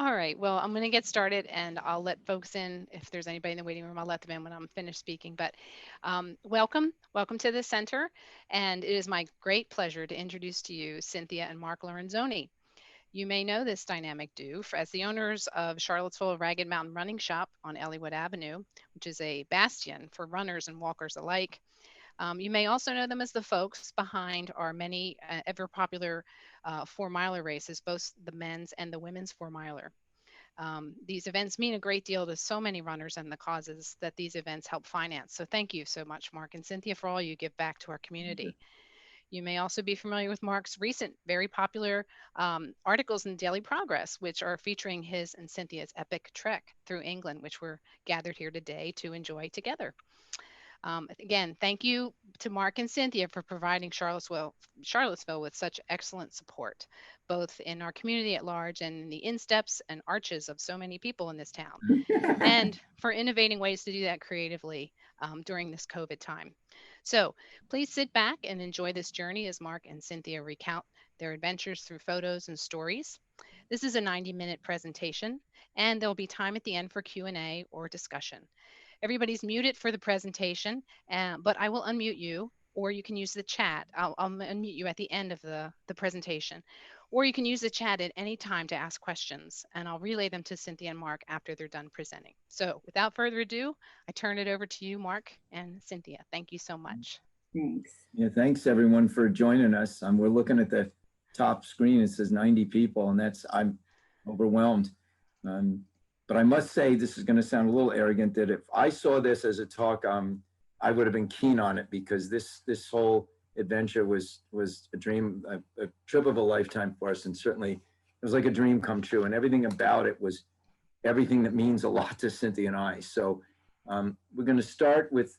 All right. Well, I'm going to get started and I'll let folks in. If there's anybody in the waiting room, I'll let them in when I'm finished speaking. But welcome. Welcome to the center. And it is my great pleasure to introduce to you Cynthia and Mark Lorenzoni. You may know this dynamic duo as the owners of Charlottesville Ragged Mountain Running Shop on Elliowood Avenue, which is a bastion for runners and walkers alike. You may also know them as the folks behind our many ever popular 4 miler races, both the men's and the women's 4 miler. These events mean a great deal to so many runners and the causes that these events help finance. So thank you so much, Mark and Cynthia, for all you give back to our community. You may also be familiar with Mark's recent, very popular articles in Daily Progress, which are featuring his and Cynthia's epic trek through England, which we're gathered here today to enjoy together. Again, thank you to Mark and Cynthia for providing Charlottesville with such excellent support, both in our community at large and in the insteps and arches of so many people in this town, and for innovating ways to do that creatively during this COVID time. So please sit back and enjoy this journey as Mark and Cynthia recount their adventures through photos and stories. This is a 90-minute presentation, and there'll be time at the end for Q&A or discussion. Everybody's muted for the presentation, but I will unmute you, or you can use the chat. I'll unmute you at the end of the presentation, or you can use the chat at any time to ask questions, and I'll relay them to Cynthia and Mark after they're done presenting. So without further ado, I turn it over to you, Mark and Cynthia. Thank you so much. Thanks. Yeah, thanks everyone for joining us. We're looking at the top screen. It says 90 people, and I'm overwhelmed. But I must say, this is going to sound a little arrogant, that if I saw this as a talk, I would have been keen on it, because this whole adventure was a dream, a trip of a lifetime for us, and certainly it was like a dream come true. And everything about it was everything that means a lot to Cynthia and I. So we're going to start with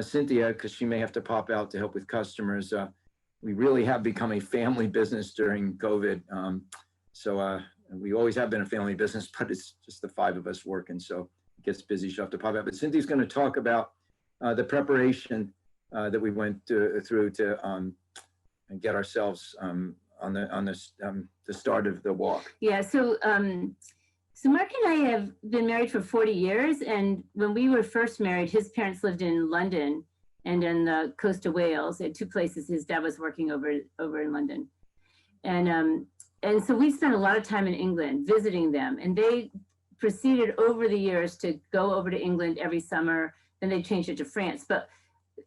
Cynthia, because she may have to pop out to help with customers. We really have become a family business during COVID. We always have been a family business, but it's just the 5 of us working, so it gets busy. She'll have to pop out. But Cynthia's going to talk about the preparation that we went through to get ourselves on the start of the walk. Yeah, so Mark and I have been married for 40 years, and when we were first married, his parents lived in London and in the coast of Wales. At 2 places, his dad was working over in London, and so we spent a lot of time in England visiting them, and they proceeded over the years to go over to England every summer. Then they changed it to France, but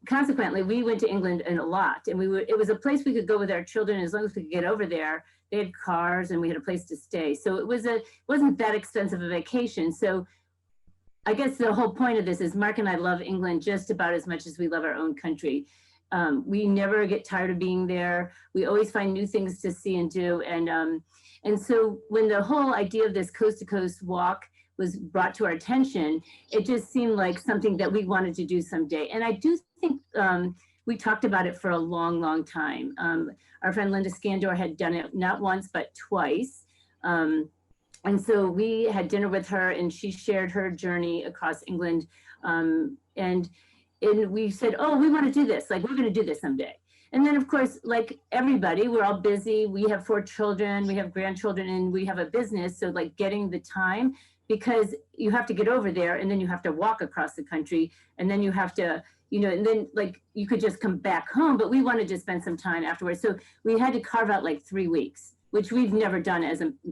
consequently, we went to England a lot, and it was a place we could go with our children as long as we could get over there. They had cars, and we had a place to stay, so it wasn't that expensive a vacation. So I guess the whole point of this is Mark and I love England just about as much as we love our own country. We never get tired of being there. We always find new things to see and do. And so when the whole idea of this coast to coast walk was brought to our attention, it just seemed like something that we wanted to do someday. And I do think we talked about it for a long, long time. Our friend Linda Scandor had done it not once, but twice. And so we had dinner with her, and she shared her journey across England. And we said, oh, we want to do this. Like, we're going to do this someday. And then, of course, like everybody, we're all busy. We have 4 children, we have grandchildren, and we have a business. So like getting the time, because you have to get over there, and then you have to walk across the country, and then you have to, and then like you could just come back home, but we wanted to spend some time afterwards. So we had to carve out like 3 weeks, which we've never done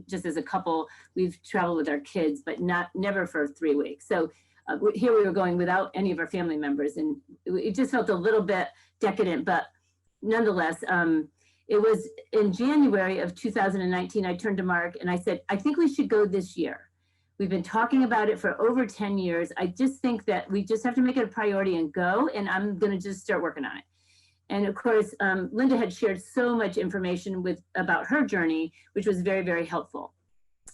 just as a couple. We've traveled with our kids, but never for 3 weeks. So here we were going without any of our family members, and it just felt a little bit decadent, but nonetheless, it was in January of 2019, I turned to Mark and I said, I think we should go this year. We've been talking about it for over 10 years. I just think that we just have to make it a priority and go, and I'm gonna just start working on it. And of course, Linda had shared so much information about her journey, which was very, very helpful.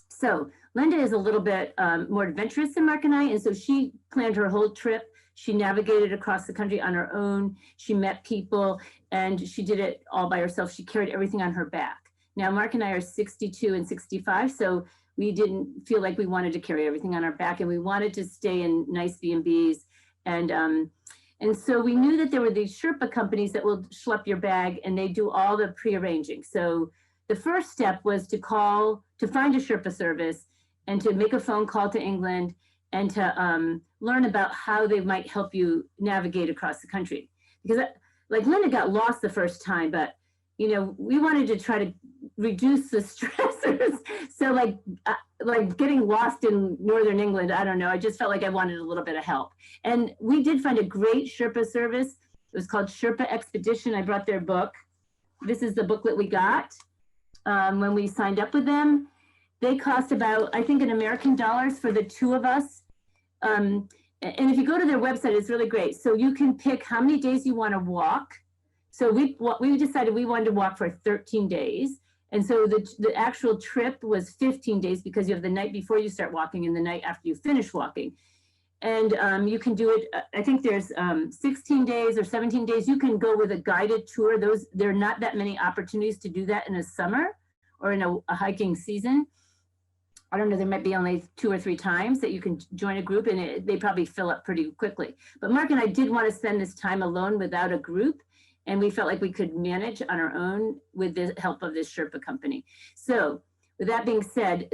So Linda is a little bit more adventurous than Mark and I, and so she planned her whole trip. She navigated across the country on her own. She met people, and she did it all by herself. She carried everything on her back. Now, Mark and I are 62 and 65, so we didn't feel like we wanted to carry everything on our back, and we wanted to stay in nice B&Bs. And so we knew that there were these Sherpa companies that will schlep your bag, and they do all the pre-arranging. So the first step was to find a Sherpa service and to make a phone call to England and to learn about how they might help you navigate across the country. Because like Linda got lost the first time, but you know, we wanted to try to reduce the stressors. So like getting lost in Northern England, I don't know, I just felt like I wanted a little bit of help. And we did find a great Sherpa service. It was called Sherpa Expedition. I brought their book. This is the booklet we got when we signed up with them. They cost about, I think, in American dollars for the two of us. And if you go to their website, it's really great. So you can pick how many days you want to walk. So we decided we wanted to walk for 13 days. And so the actual trip was 15 days because you have the night before you start walking and the night after you finish walking. And you can do it, I think there's 16 days or 17 days. You can go with a guided tour. There are not that many opportunities to do that in a summer or in a hiking season. I don't know, there might be only 2 or 3 times that you can join a group, and they probably fill up pretty quickly. But Mark and I did want to spend this time alone without a group, and we felt like we could manage on our own with the help of this Sherpa company. So with that being said,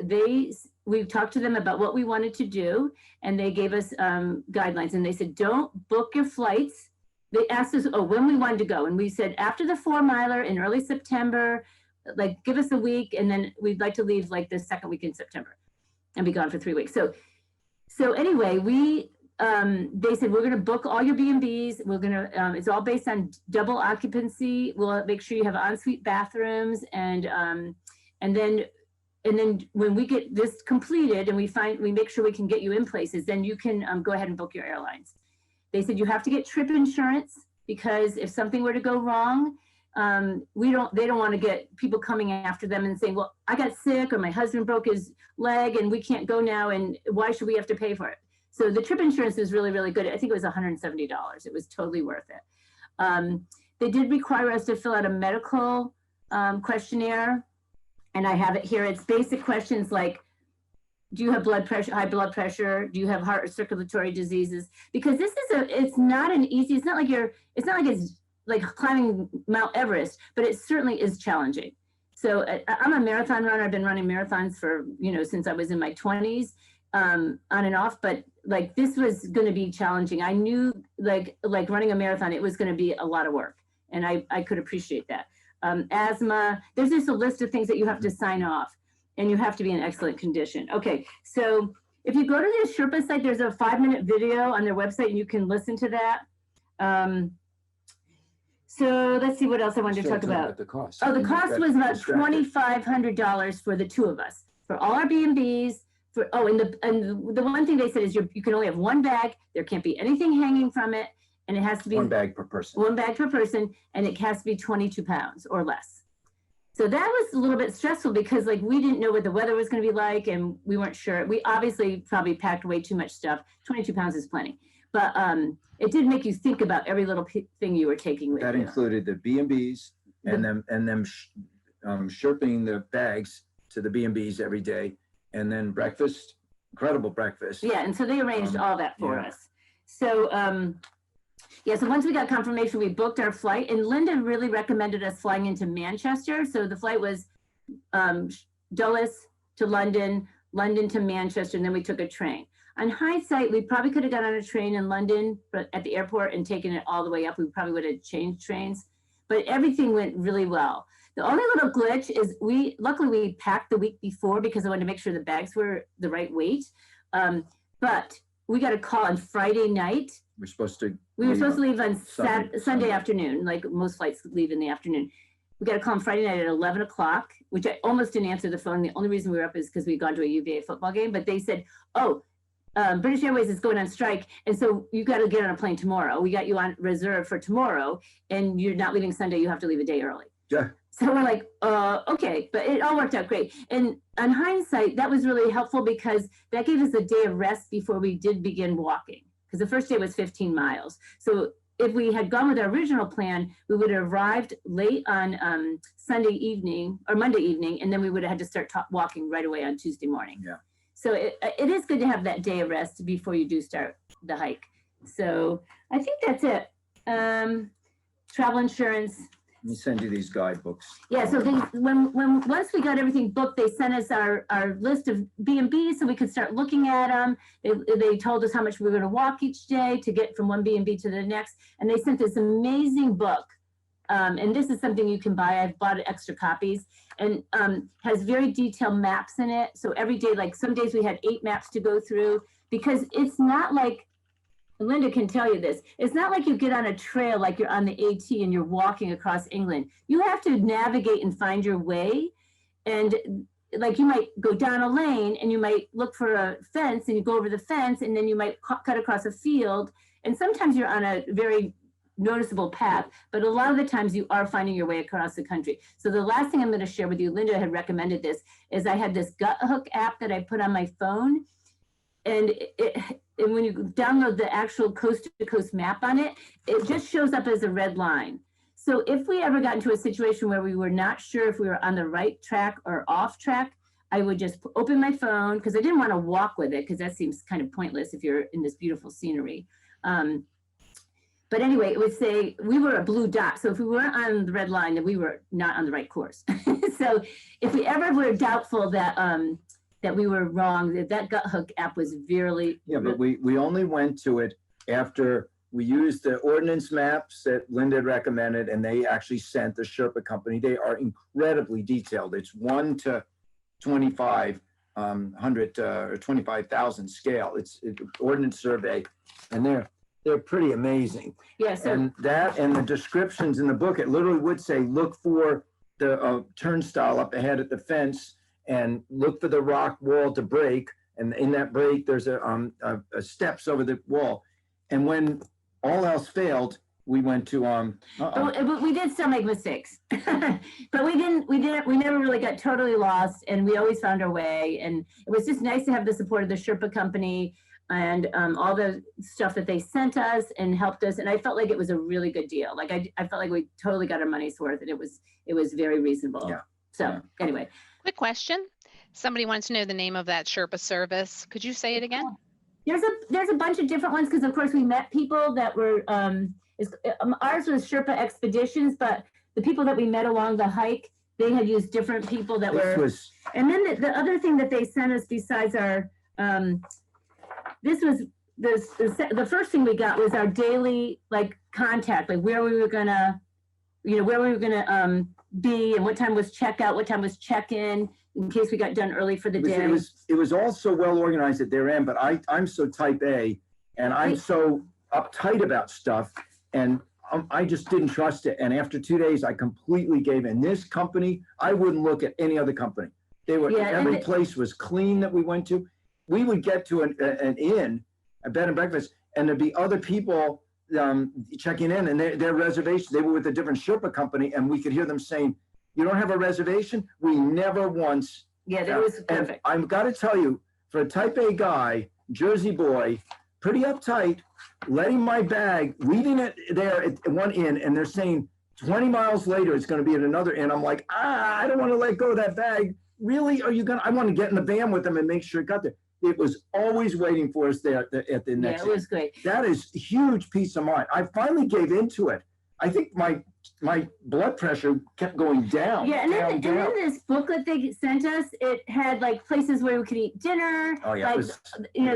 we talked to them about what we wanted to do, and they gave us guidelines, and they said, don't book your flights. They asked us, when we wanted to go. And we said, after the 4-miler in early September, like give us a week, and then we'd like to leave like the second week in September and be gone for 3 weeks. So anyway, they said, we're going to book all your B&Bs. We're going to, it's all based on double occupancy. We'll make sure you have ensuite bathrooms. And then when we get this completed and we make sure we can get you in places, then you can go ahead and book your airlines. They said you have to get trip insurance because if something were to go wrong, they don't want to get people coming after them and saying, well, I got sick or my husband broke his leg and we can't go now. And why should we have to pay for it? So the trip insurance was really, really good. I think it was $170. It was totally worth it. They did require us to fill out a medical questionnaire, and I have it here. It's basic questions like, do you have blood pressure, high blood pressure? Do you have heart or circulatory diseases? Because it's not it's like climbing Mount Everest, but it certainly is challenging. So I'm a marathon runner. I've been running marathons for, since I was in my 20s, on and off, but like this was going to be challenging. I knew like running a marathon, it was going to be a lot of work, and I could appreciate that. Asthma, there's just a list of things that you have to sign off, and you have to be in excellent condition. Okay, so if you go to the Sherpa site, there's a 5-minute video on their website, and you can listen to that. So let's see what else I wanted to talk about. The cost. Oh, the cost was about $2,500 for the two of us, for all our B&Bs. And the one thing they said is you can only have one bag. There can't be anything hanging from it, and it has to be one bag per person. One bag per person, and it has to be 22 pounds or less. So that was a little bit stressful because like we didn't know what the weather was going to be like, and we weren't sure. We obviously probably packed way too much stuff. 22 pounds is plenty, but it did make you think about every little thing you were taking with you. That included the B&Bs and them sherping the bags to the B&Bs every day, and then breakfast, incredible breakfast. Yeah, and so they arranged all that for us. So so once we got confirmation, we booked our flight, and Linda really recommended us flying into Manchester. So the flight was Dulles to London, London to Manchester, and then we took a train. On hindsight, we probably could have got on a train in London, but at the airport and taken it all the way up. We probably would have changed trains, but everything went really well. The only little glitch is luckily we packed the week before because I wanted to make sure the bags were the right weight. But we got a call on Friday night. We were supposed to leave on Sunday afternoon, like most flights leave in the afternoon. We got a call on Friday night at 11 o'clock, which I almost didn't answer the phone. The only reason we were up is because we'd gone to a UVA football game, but they said, British Airways is going on strike, and so you got to get on a plane tomorrow. We got you on reserve for tomorrow, and you're not leaving Sunday. You have to leave a day early. Yeah. So we're like, okay, but it all worked out great. And on hindsight, that was really helpful because that gave us a day of rest before we did begin walking. Because the first day was 15 miles. So if we had gone with our original plan, we would have arrived late on Sunday evening or Monday evening, and then we would have had to start walking right away on Tuesday morning. Yeah. So it is good to have that day of rest before you do start the hike. So I think that's it. Travel insurance. Let me send you these guidebooks. Yeah, so once we got everything booked, they sent us our list of B&Bs so we could start looking at them. They told us how much we were going to walk each day to get from one B&B to the next. And they sent this amazing book. And this is something you can buy. I've bought extra copies, and has very detailed maps in it. So every day, like some days we had 8 maps to go through, because it's not like, Linda can tell you this, it's not like you get on a trail like you're on the AT and you're walking across England. You have to navigate and find your way. And like you might go down a lane and you might look for a fence and you go over the fence, and then you might cut across a field. And sometimes you're on a very noticeable path, but a lot of the times you are finding your way across the country. So the last thing I'm going to share with you, Linda had recommended this, is I had this Gut Hook app that I put on my phone. And when you download the actual coast to coast map on it, it just shows up as a red line. So if we ever got into a situation where we were not sure if we were on the right track or off track, I would just open my phone, because I didn't want to walk with it, because that seems kind of pointless if you're in this beautiful scenery. But anyway, it would say we were a blue dot. So if we weren't on the red line, then we were not on the right course. So if we ever were doubtful that that we were wrong, that Gut Hook app was really. Yeah, but we only went to it after we used the ordnance maps that Linda had recommended, and they actually sent the Sherpa company. They are incredibly detailed. It's 1 to 2,500 or 25,000 scale. It's ordnance survey, and they're pretty amazing. Yeah. So and that and the descriptions in the book, it literally would say, look for the turnstile up ahead at the fence, and look for the rock wall to break. And in that break, there's a steps over the wall. And when all else failed, we went to but we did still make mistakes, but we never really got totally lost, and we always found our way. And it was just nice to have the support of the Sherpa company and all the stuff that they sent us and helped us. And I felt like it was a really good deal. Like I felt like we totally got our money's worth, and it was very reasonable. Yeah. So anyway. Quick question. Somebody wants to know the name of that Sherpa service. Could you say it again? There's a bunch of different ones, because of course we met people that were, ours was Sherpa Expeditions, but the people that we met along the hike, they had used different people that were. And then the other thing that they sent us besides our, the first thing we got was our daily contact, like where we were gonna be, and what time was checkout, what time was check-in, in case we got done early for the day. It was all so well organized at their end, but I'm so type A, and I'm so uptight about stuff, and I just didn't trust it. And after 2 days, I completely gave in. This company, I wouldn't look at any other company. Every place was clean that we went to. We would get to an inn, a bed and breakfast, and there'd be other people checking in, and their reservation, they were with a different Sherpa company, and we could hear them saying, "You don't have a reservation?" We never once. Yeah, that was perfect. And I've got to tell you, for a type A guy, Jersey boy, pretty uptight, letting my bag, leaving it there at one inn, and they're saying 20 miles later it's going to be at another inn. I'm like, I don't want to let go of that bag. Really? Are you going to? I want to get in the van with them and make sure it got there. It was always waiting for us there at the next. Yeah, it was great. That is huge peace of mind. I finally gave into it. I think my blood pressure kept going down. Yeah, and then this booklet they sent us, it had places where we could eat dinner. Oh yeah.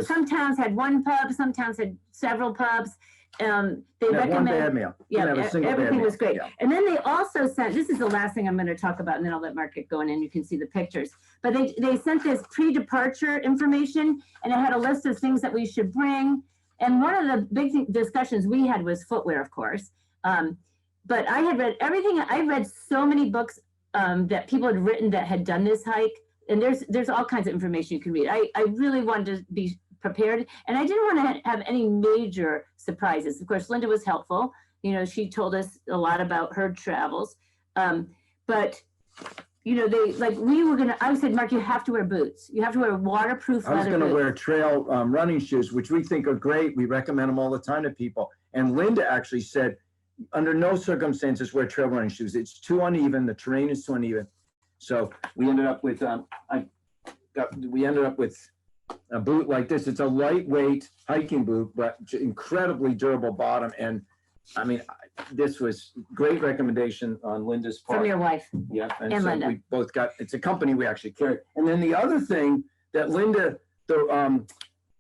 Some towns had one pub, some towns had several pubs. They recommend one bad meal. Yeah, everything was great. Yeah. And then they also sent, this is the last thing I'm going to talk about, and then I'll let Mark get going and you can see the pictures. But they sent this pre-departure information, and it had a list of things that we should bring. And one of the big discussions we had was footwear, of course. But I had read everything. I read so many books that people had written that had done this hike, and there's all kinds of information you can read. I really wanted to be prepared, and I didn't want to have any major surprises. Of course, Linda was helpful. She told us a lot about her travels, but I said, Mark, you have to wear boots. You have to wear waterproof leather boots. I was going to wear trail running shoes, which we think are great. We recommend them all the time to people. And Linda actually said, under no circumstances wear trail running shoes. It's too uneven. The terrain is too uneven. So we ended up with a boot like this. It's a lightweight hiking boot, but incredibly durable bottom. And I mean, this was great recommendation on Linda's part. From your wife. Yeah, and And so Linda. we both got, it's a company we actually carry. And then the other thing that Linda, the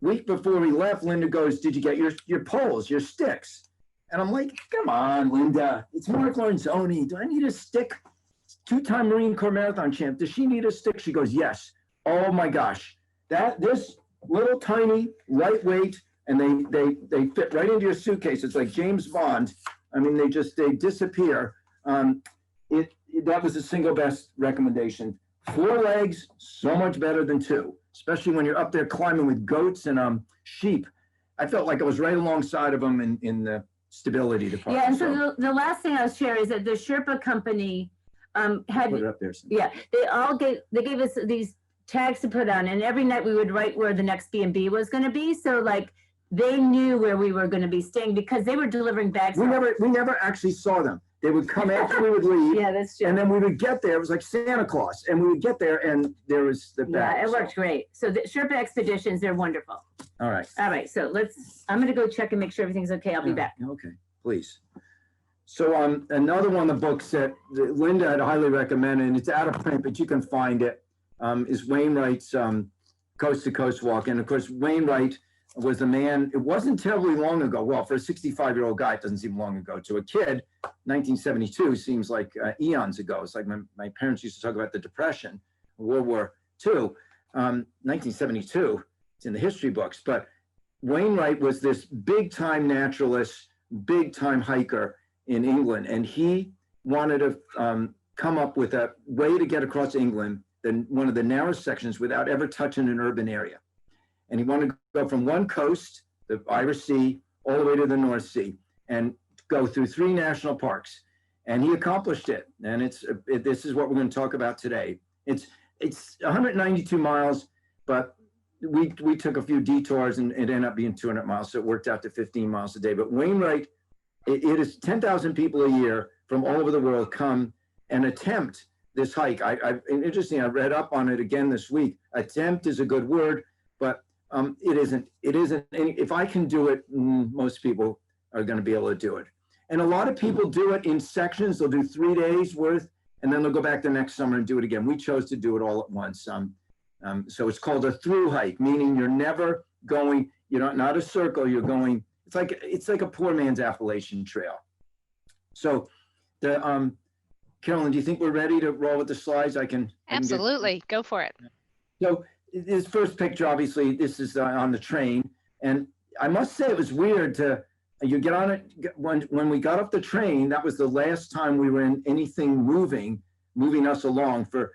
week before we left, Linda goes, did you get your poles, your sticks? And I'm like, come on, Linda, it's Mark Lorenzoni. Do I need a stick? Two-time Marine Corps marathon champ. Does she need a stick? She goes, yes. Oh my gosh. This little tiny, lightweight, and they fit right into your suitcase. It's like James Bond. I mean, they disappear. That was the single best recommendation. 4 legs, so much better than 2, especially when you're up there climbing with goats and sheep. I felt like I was right alongside of them in the stability department. Yeah, and so the last thing I'll share is that the Sherpa company had, Put it up there. yeah, they gave us these tags to put on, and every night we would write where the next B&B was going to be. So like they knew where we were going to be staying because they were delivering bags. We never actually saw them. They would come after we would leave. Yeah, that's true. And then we would get there. It was like Santa Claus. And we would get there and there was the bag. Yeah, it worked great. So the Sherpa Expeditions, they're wonderful. All right. All right, so I'm going to go check and make sure everything's okay. I'll be back. Okay, please. So another one of the books that Linda had highly recommended, and it's out of print, but you can find it, is Wainwright's Coast to Coast Walk. And of course, Wainwright was the man, it wasn't terribly long ago. Well, for a 65-year-old guy, it doesn't seem long ago. To a kid, 1972 seems like eons ago. It's like my parents used to talk about the Depression, World War II. 1972, it's in the history books. But Wainwright was this big-time naturalist, big-time hiker in England. And he wanted to come up with a way to get across England, one of the narrowest sections, without ever touching an urban area. And he wanted to go from one coast, the Irish Sea, all the way to the North Sea, and go through 3 national parks. And he accomplished it. And this is what we're going to talk about today. It's 192 miles, but we took a few detours and it ended up being 200 miles. So it worked out to 15 miles a day. But Wainwright, it is 10,000 people a year from all over the world come and attempt this hike. Interesting, I read up on it again this week. Attempt is a good word, but it isn't if I can do it, most people are going to be able to do it. And a lot of people do it in sections. They'll do 3 days worth, and then they'll go back the next summer and do it again. We chose to do it all at once. So it's called a through hike, meaning you're never going, not a circle, you're going, it's like a poor man's Appalachian Trail. So Carolyn, do you think we're ready to roll with the slides? Absolutely, go for it. So this first picture, obviously, this is on the train. And I must say it was weird you get on it, when we got off the train, that was the last time we were in anything moving us along for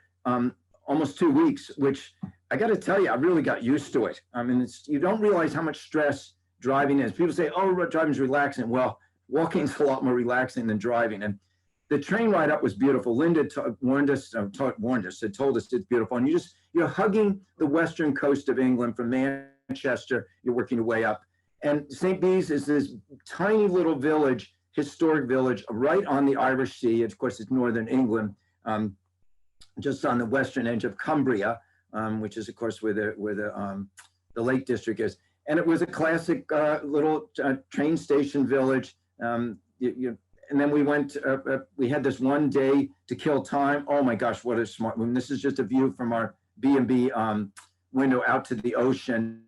almost 2 weeks, which I got to tell you, I really got used to it. I mean, you don't realize how much stress driving is. People say, oh, driving's relaxing. Well, walking's a lot more relaxing than driving. And the train ride up was beautiful. Linda told us it's beautiful. And you're hugging the western coast of England from Manchester. You're working your way up. And St. Bees is this tiny little village, historic village, right on the Irish Sea. Of course, it's northern England, just on the western edge of Cumbria, which is, of course, where the Lake District is. And it was a classic little train station village. And then we went, we had this one day to kill time. Oh my gosh, what a smart one. This is just a view from our B&B window out to the ocean.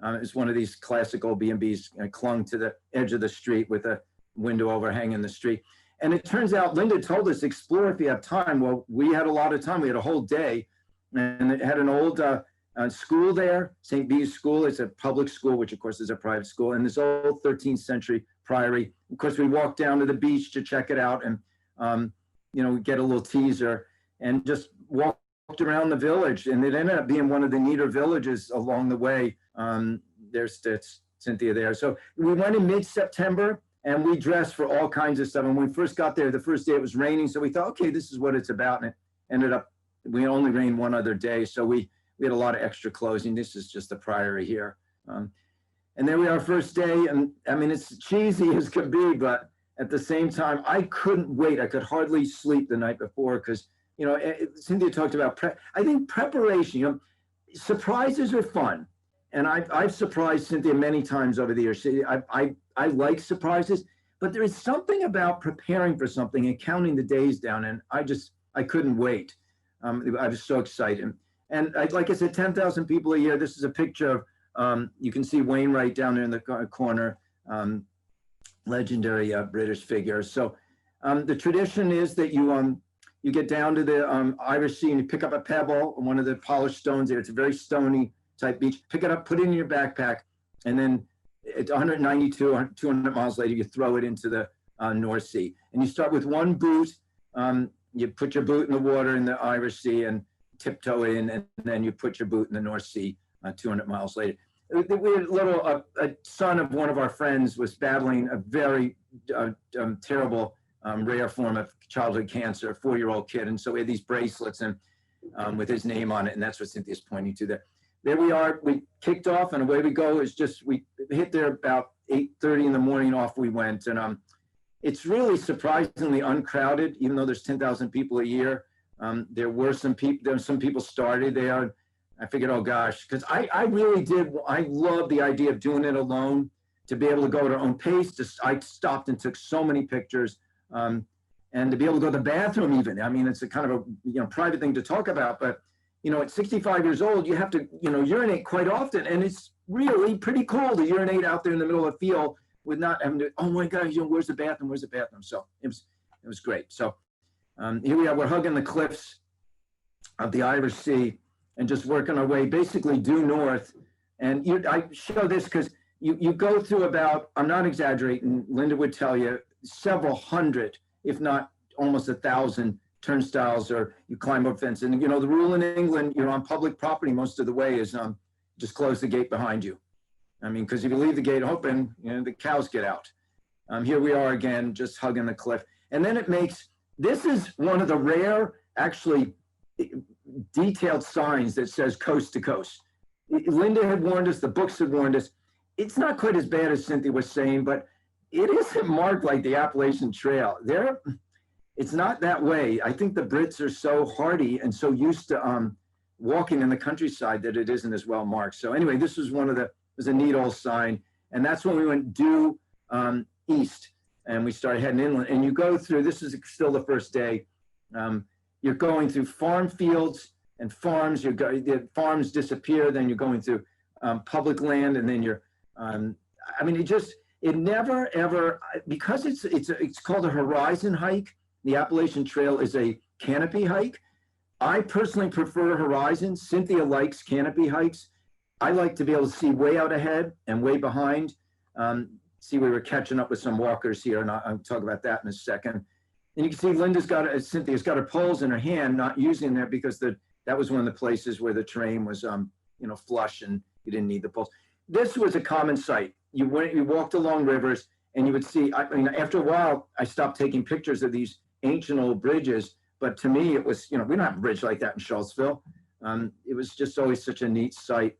It's one of these classic old B&Bs clung to the edge of the street with a window overhanging the street. And it turns out, Linda told us, explore if you have time. Well, we had a lot of time. We had a whole day. And it had an old school there, St. Bees School. It's a public school, which of course is a private school. And this old 13th century priory. Of course, we walked down to the beach to check it out and, we get a little teaser and just walked around the village. And it ended up being one of the neater villages along the way. There's Cynthia there. So we went in mid-September and we dressed for all kinds of stuff. And when we first got there, the first day it was raining. So we thought, okay, this is what it's about. And it ended up, we only rained one other day. So we had a lot of extra clothing. This is just the priory here. And then we our first day, and I mean, it's cheesy as could be, but at the same time, I couldn't wait. I could hardly sleep the night before because, Cynthia talked about I think preparation, surprises are fun. And I've surprised Cynthia many times over the years. I like surprises, but there is something about preparing for something and counting the days down. And I couldn't wait. I was so excited. And like I said, 10,000 people a year. This is a picture of, you can see Wainwright down there in the corner, legendary British figure. So the tradition is that you get down to the Irish Sea and you pick up a pebble, one of the polished stones there. It's a very stony type beach. Pick it up, put it in your backpack, and then it's 192, 200 miles later, you throw it into the North Sea. And you start with one boot. You put your boot in the water in the Irish Sea and tiptoe in, and then you put your boot in the North Sea 200 miles later. A son of one of our friends was battling a very terrible, rare form of childhood cancer, a 4-year-old kid. And so we had these bracelets and with his name on it. And that's what Cynthia's pointing to there. There we are. We kicked off and away we go. We hit there about 8:30 in the morning, off we went. And it's really surprisingly uncrowded, even though there's 10,000 people a year. There were some people started there. I figured, oh gosh, because I really did. I love the idea of doing it alone, to be able to go at our own pace. I stopped and took so many pictures, and to be able to go to the bathroom even. I mean, it's a kind of a private thing to talk about, but at 65 years old, you have to urinate quite often, and it's really pretty cool to urinate out there in the middle of the field with not having to. Oh my God, where's the bathroom? Where's the bathroom? So it was great. So here we are. We're hugging the cliffs of the Irish Sea and just working our way basically due north. And I show this because you go through about, I'm not exaggerating, Linda would tell you, several hundred, if not almost 1,000 turnstiles, or you climb up fence. And the rule in England, you're on public property most of the way, is just close the gate behind you. I mean, because if you leave the gate open, the cows get out. Here we are again, just hugging the cliff. And then this is one of the rare, actually, detailed signs that says coast to coast. Linda had warned us, the books had warned us. It's not quite as bad as Cynthia was saying, but it isn't marked like the Appalachian Trail. It's not that way. I think the Brits are so hardy and so used to walking in the countryside that it isn't as well marked. So anyway, this was was a neat old sign. And that's when we went due east and we started heading inland. And you go through, this is still the first day, you're going through farm fields and farms. The farms disappear, then you're going through public land, and then you're, it never ever, because it's called a horizon hike. The Appalachian Trail is a canopy hike. I personally prefer horizon. Cynthia likes canopy hikes. I like to be able to see way out ahead and way behind. We were catching up with some walkers here, and I'll talk about that in a second. And you can see Cynthia's got her poles in her hand, not using that because that was one of the places where the terrain was, flush and you didn't need the poles. This was a common sight. You walked along rivers and you would see, after a while, I stopped taking pictures of these ancient old bridges, but to me it was, we don't have a bridge like that in Charlottesville. It was just always such a neat sight.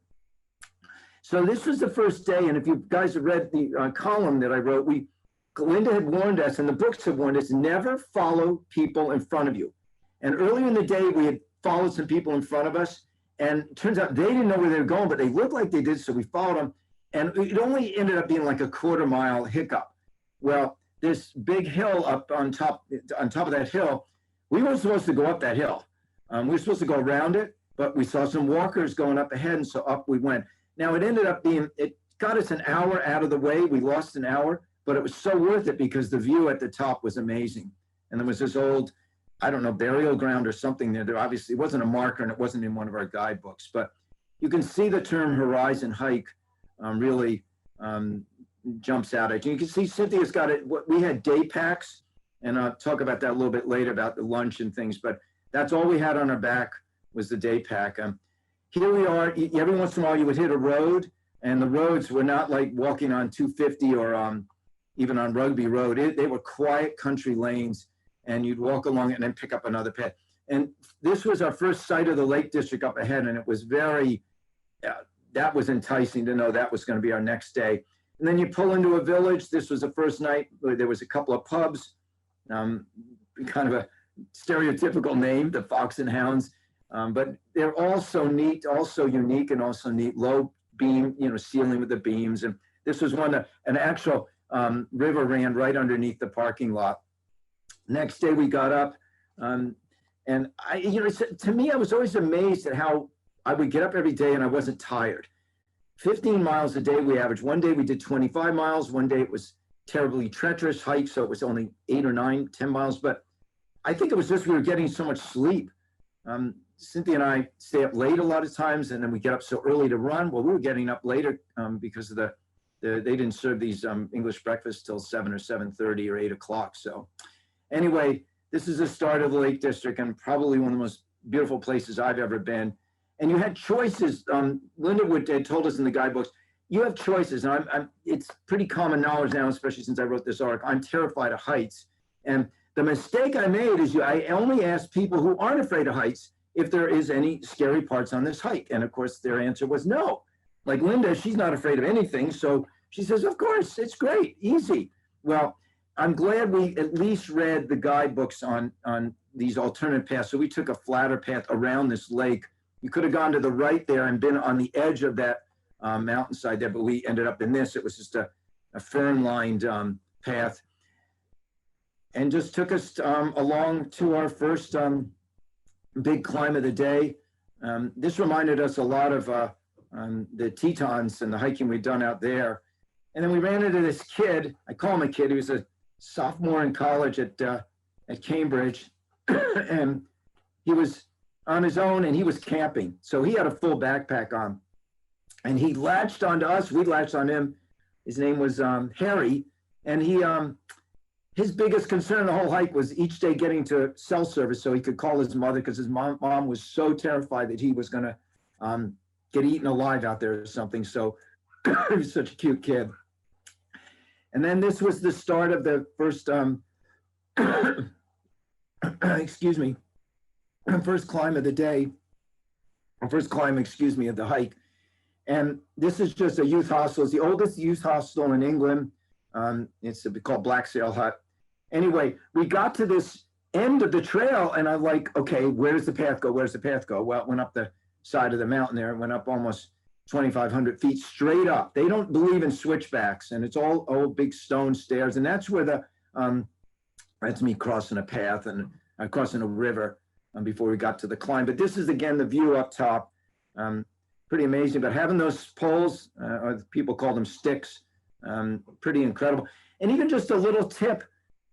So this was the first day, and if you guys have read the column that I wrote, Linda had warned us, and the books have warned us, never follow people in front of you. And earlier in the day, we had followed some people in front of us, and it turns out they didn't know where they were going, but they looked like they did, so we followed them. And it only ended up being like a quarter-mile hiccup. Well, this big hill up on top of that hill, we weren't supposed to go up that hill. We were supposed to go around it, but we saw some walkers going up ahead, and so up we went. Now, it got us an hour out of the way. We lost an hour. But it was so worth it because the view at the top was amazing. And there was this old, I don't know, burial ground or something there. There obviously wasn't a marker and it wasn't in one of our guidebooks. But you can see the term horizon hike really jumps out at you. You can see Cynthia's got it. We had day packs, and I'll talk about that a little bit later about the lunch and things. But that's all we had on our back was the day pack. Here we are. Every once in a while you would hit a road, and the roads were not like walking on 250 or even on Rugby Road. They were quiet country lanes, and you'd walk along it and then pick up another path. And this was our first sight of the Lake District up ahead, and it was that was enticing to know that was going to be our next day. And then you pull into a village. This was the first night where there was a couple of pubs, kind of a stereotypical name, the Fox and Hounds, but they're all so neat, also unique, and also neat. Low beam, ceiling with the beams. And this was an actual river ran right underneath the parking lot. Next day we got up, and to me, I was always amazed at how I would get up every day and I wasn't tired. 15 miles a day we averaged. One day we did 25 miles. One day it was terribly treacherous hike, so it was only 8 or 9, 10 miles. But I think it was just we were getting so much sleep. Cynthia and I stay up late a lot of times, and then we get up so early to run. Well, we were getting up later because of they didn't serve these English breakfasts till 7 or 7:30 or 8 o'clock. So anyway, this is the start of the Lake District and probably one of the most beautiful places I've ever been. And you had choices. Linda had told us in the guidebooks, you have choices. And it's pretty common knowledge now, especially since I wrote this article. I'm terrified of heights. And the mistake I made is I only asked people who aren't afraid of heights if there is any scary parts on this hike. And of course, their answer was no. Like Linda, she's not afraid of anything. So she says, of course, it's great, easy. Well, I'm glad we at least read the guidebooks on these alternate paths. So we took a flatter path around this lake. You could have gone to the right there and been on the edge of that mountainside there, but we ended up in this. It was just a fern-lined path, and just took us along to our first big climb of the day. This reminded us a lot of the Tetons and the hiking we'd done out there. And then we ran into this kid. I call him a kid. He was a sophomore in college at Cambridge, and he was on his own, and he was camping. So he had a full backpack on, and he latched onto us. We latched on him. His name was Harry, and his biggest concern the whole hike was each day getting to cell service so he could call his mother, because his mom was so terrified that he was going to get eaten alive out there or something. So he was such a cute kid. And then this was the start of the first, excuse me, first climb of the day, first climb, excuse me, of the hike. And this is just a youth hostel. It's the oldest youth hostel in England. It's called Black Sail Hut. Anyway, we got to this end of the trail, and I'm like, okay, where does the path go? Where's the path go? Well, it went up the side of the mountain there. It went up almost 2,500 feet straight up. They don't believe in switchbacks, and it's all old big stone stairs. And that's where that's me crossing a path and crossing a river before we got to the climb. But this is, again, the view up top. Pretty amazing. But having those poles, or people call them sticks, pretty incredible. And even just a little tip,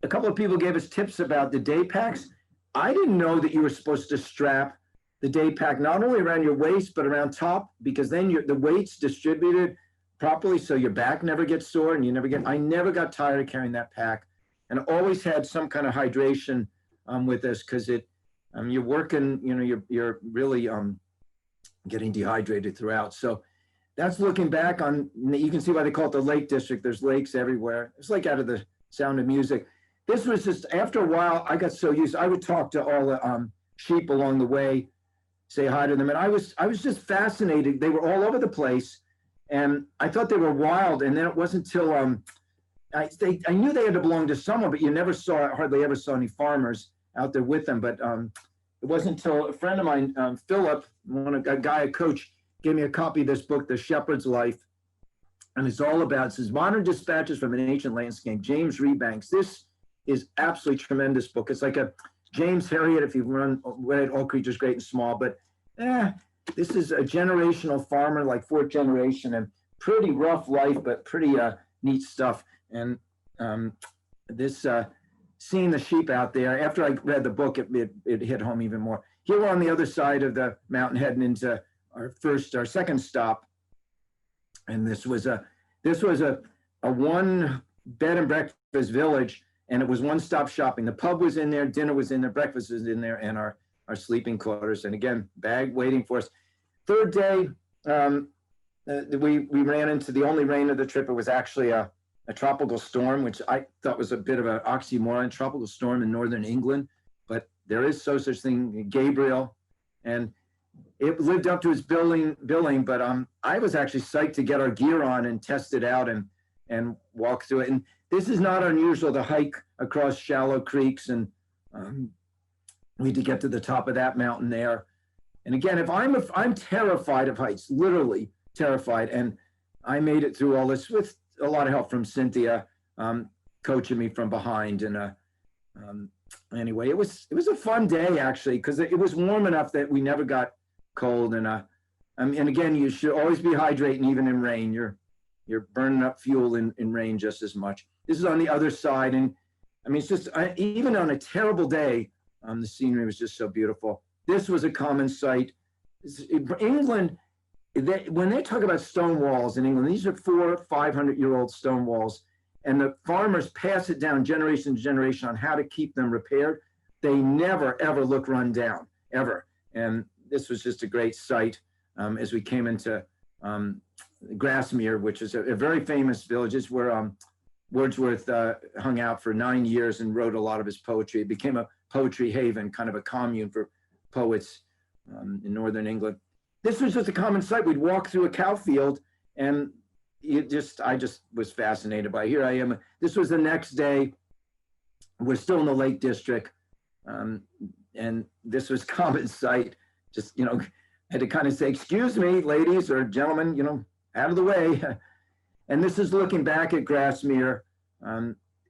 a couple of people gave us tips about the day packs. I didn't know that you were supposed to strap the day pack not only around your waist, but around top, because then the weight's distributed properly so your back never gets sore and I never got tired of carrying that pack, and always had some kind of hydration with this, because you're working, you're really getting dehydrated throughout. So that's looking back on, you can see why they call it the Lake District. There's lakes everywhere. It's like out of the Sound of Music. This was just, after a while, I got so used, I would talk to all the sheep along the way, say hi to them. And I was just fascinated. They were all over the place, and I thought they were wild. And then it wasn't until I knew they had to belong to someone, but you never hardly ever saw any farmers out there with them. But it wasn't until a friend of mine, Philip, a guy, a coach, gave me a copy of this book, The Shepherd's Life. And it's all about, it says, Modern Dispatches from an Ancient Landscape, James Rebanks. This is absolutely tremendous book. It's like a James Herriot, if you've read All Creatures Great and Small, but this is a generational farmer, like fourth generation, and pretty rough life, but pretty neat stuff. And this seeing the sheep out there, after I read the book, it hit home even more. Here we're on the other side of the mountain heading into our second stop. And this was a one bed and breakfast village, and it was one-stop shopping. The pub was in there, dinner was in there, breakfast was in there, and our sleeping quarters. And again, bag waiting for us. Third day, we ran into the only rain of the trip. It was actually a tropical storm, which I thought was a bit of an oxymoron, tropical storm in northern England. But there is such thing, Gabriel, and it lived up to its billing. But I was actually psyched to get our gear on and test it out and walk through it. And this is not unusual to hike across shallow creeks, and we had to get to the top of that mountain there. And again, if I'm terrified of heights, literally terrified, and I made it through all this with a lot of help from Cynthia. coaching me from behind. And anyway, it was a fun day actually, because it was warm enough that we never got cold. And and again, you should always be hydrating even in rain. You're burning up fuel in rain just as much. This is on the other side, and I mean, it's just even on a terrible day, the scenery was just so beautiful. This was a common sight. England, when they talk about stone walls in England, these are 400- or 500-year-old stone walls, and the farmers pass it down generation to generation on how to keep them repaired. They never, ever look run down, ever. And this was just a great sight as we came into Grasmere, which is a very famous village. It's where Wordsworth hung out for 9 years and wrote a lot of his poetry. It became a poetry haven, kind of a commune for poets in northern England. This was just a common sight. We'd walk through a cow field, and I just was fascinated by it. Here I am. This was the next day. We're still in the Lake District, and this was common sight. Just, had to kind of say, excuse me, ladies or gentlemen, out of the way. And this is looking back at Grasmere.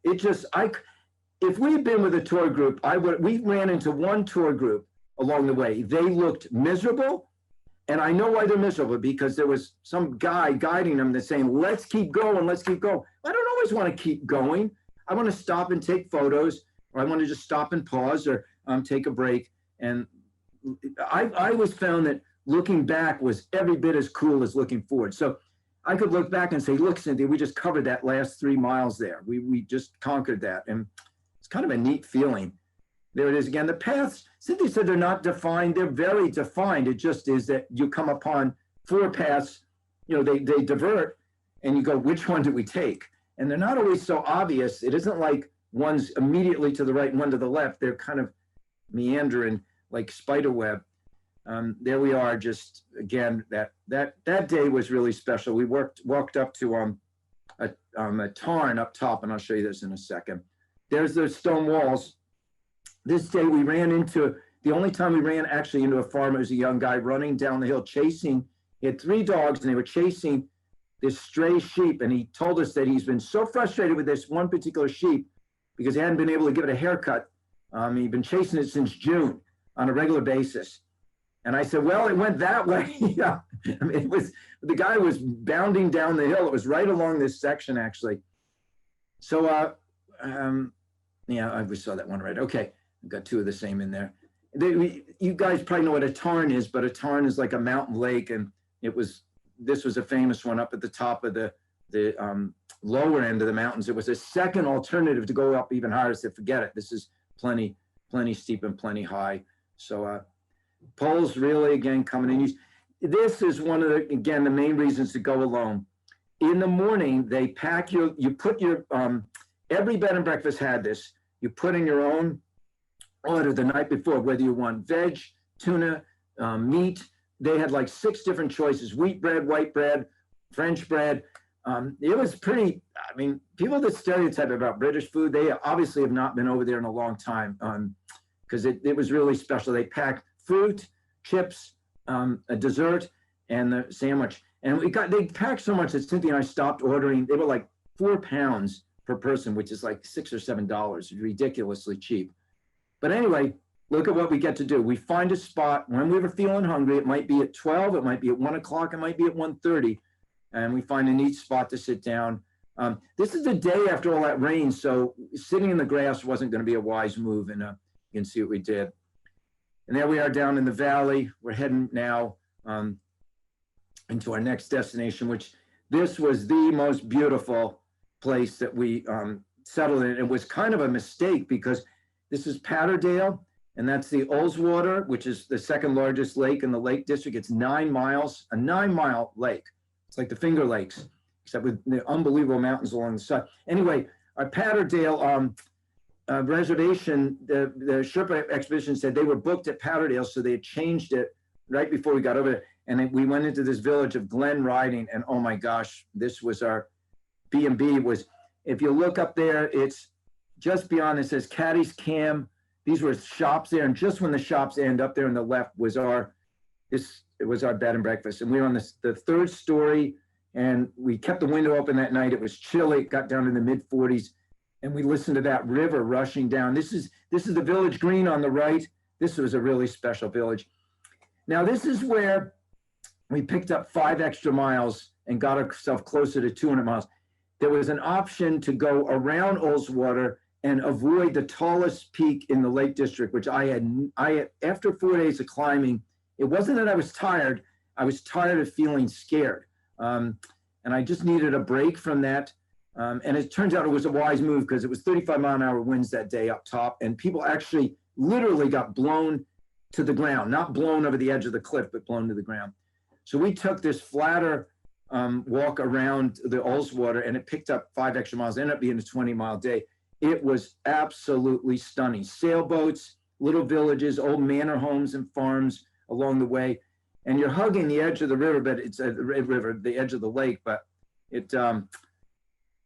If we had been with a tour group, we ran into one tour group along the way. They looked miserable. And I know why they're miserable, because there was some guy guiding them that's saying, let's keep going, let's keep going. I don't always want to keep going. I want to stop and take photos, or I want to just stop and pause, or take a break. And I always found that looking back was every bit as cool as looking forward. So I could look back and say, look, Cynthia, we just covered that last 3 miles there. We just conquered that. And it's kind of a neat feeling. There it is again. The paths, Cynthia said they're not defined. They're very defined. It just is that you come upon 4 paths, they divert, and you go, which one do we take? And they're not always so obvious. It isn't like one's immediately to the right and one to the left. They're kind of meandering like spider web. There we are. Just again, that day was really special. We walked up to a tarn up top, and I'll show you this in a second. There's those stone walls. This day we ran into, the only time we ran actually into a farmer, was a young guy running down the hill chasing. He had 3 dogs, and they were chasing this stray sheep. And he told us that he's been so frustrated with this one particular sheep because he hadn't been able to give it a haircut. He'd been chasing it since June on a regular basis. And I said, well, it went that way. Yeah. I mean, the guy was bounding down the hill. It was right along this section, actually. So, yeah, we saw that one right. Okay, I've got 2 of the same in there. You guys probably know what a tarn is, but a tarn is like a mountain lake. And this was a famous one up at the top of the lower end of the mountains. It was a second alternative to go up even higher. So forget it. This is plenty steep and plenty high. So, poles really, again, coming in. This is one of the main reasons to go alone. In the morning, they pack you put your, every bed and breakfast had this. You put in your own order the night before, whether you want veg, tuna, meat. They had like 6 different choices: wheat bread, white bread, French bread. It was pretty, I mean, people that stereotype about British food, they obviously have not been over there in a long time, because it was really special. They packed fruit, chips, a dessert, and the sandwich. And they packed so much that Cynthia and I stopped ordering. They were like 4 pounds per person, which is like $6 or $7, ridiculously cheap. But anyway, look at what we get to do. We find a spot when we were feeling hungry. It might be at 12, it might be at 1 o'clock, it might be at 1:30, and we find a neat spot to sit down. This is the day after all that rain, so sitting in the grass wasn't going to be a wise move, and you can see what we did. And there we are down in the valley. We're heading now into our next destination, which this was the most beautiful place that we settled in. It was kind of a mistake because this is Patterdale, and that's the Ullswater, which is the 2nd largest lake in the Lake District. It's 9 miles, a 9-mile lake. It's like the Finger Lakes, except with the unbelievable mountains along the side. Anyway, our Patterdale reservation, the Sherpa Expedition said they were booked at Patterdale, so they had changed it right before we got over there. And we went into this village of Glen Riding, and oh my gosh, this was our B&B. If you look up there, it's just beyond, it says Caddy's Cam. These were shops there, and just when the shops end up there on the left was it was our bed and breakfast. And we were on the 3rd story. And we kept the window open that night. It was chilly. It got down in the mid 40s. And we listened to that river rushing down. This is the village green on the right. This was a really special village. Now, this is where we picked up 5 extra miles and got ourselves closer to 200 miles. There was an option to go around Ullswater and avoid the tallest peak in the Lake District, which I had, after 4 days of climbing, it wasn't that I was tired of feeling scared. And I just needed a break from that. And it turns out it was a wise move because it was 35-mile-an-hour winds that day up top, and people actually literally got blown to the ground, not blown over the edge of the cliff, but blown to the ground. So we took this flatter walk around the Ullswater, and it picked up 5 extra miles. It ended up being a 20-mile day. It was absolutely stunning. Sailboats, little villages, old manor homes and farms along the way. And you're hugging the edge of the river, but it's a river, the edge of the lake. But it,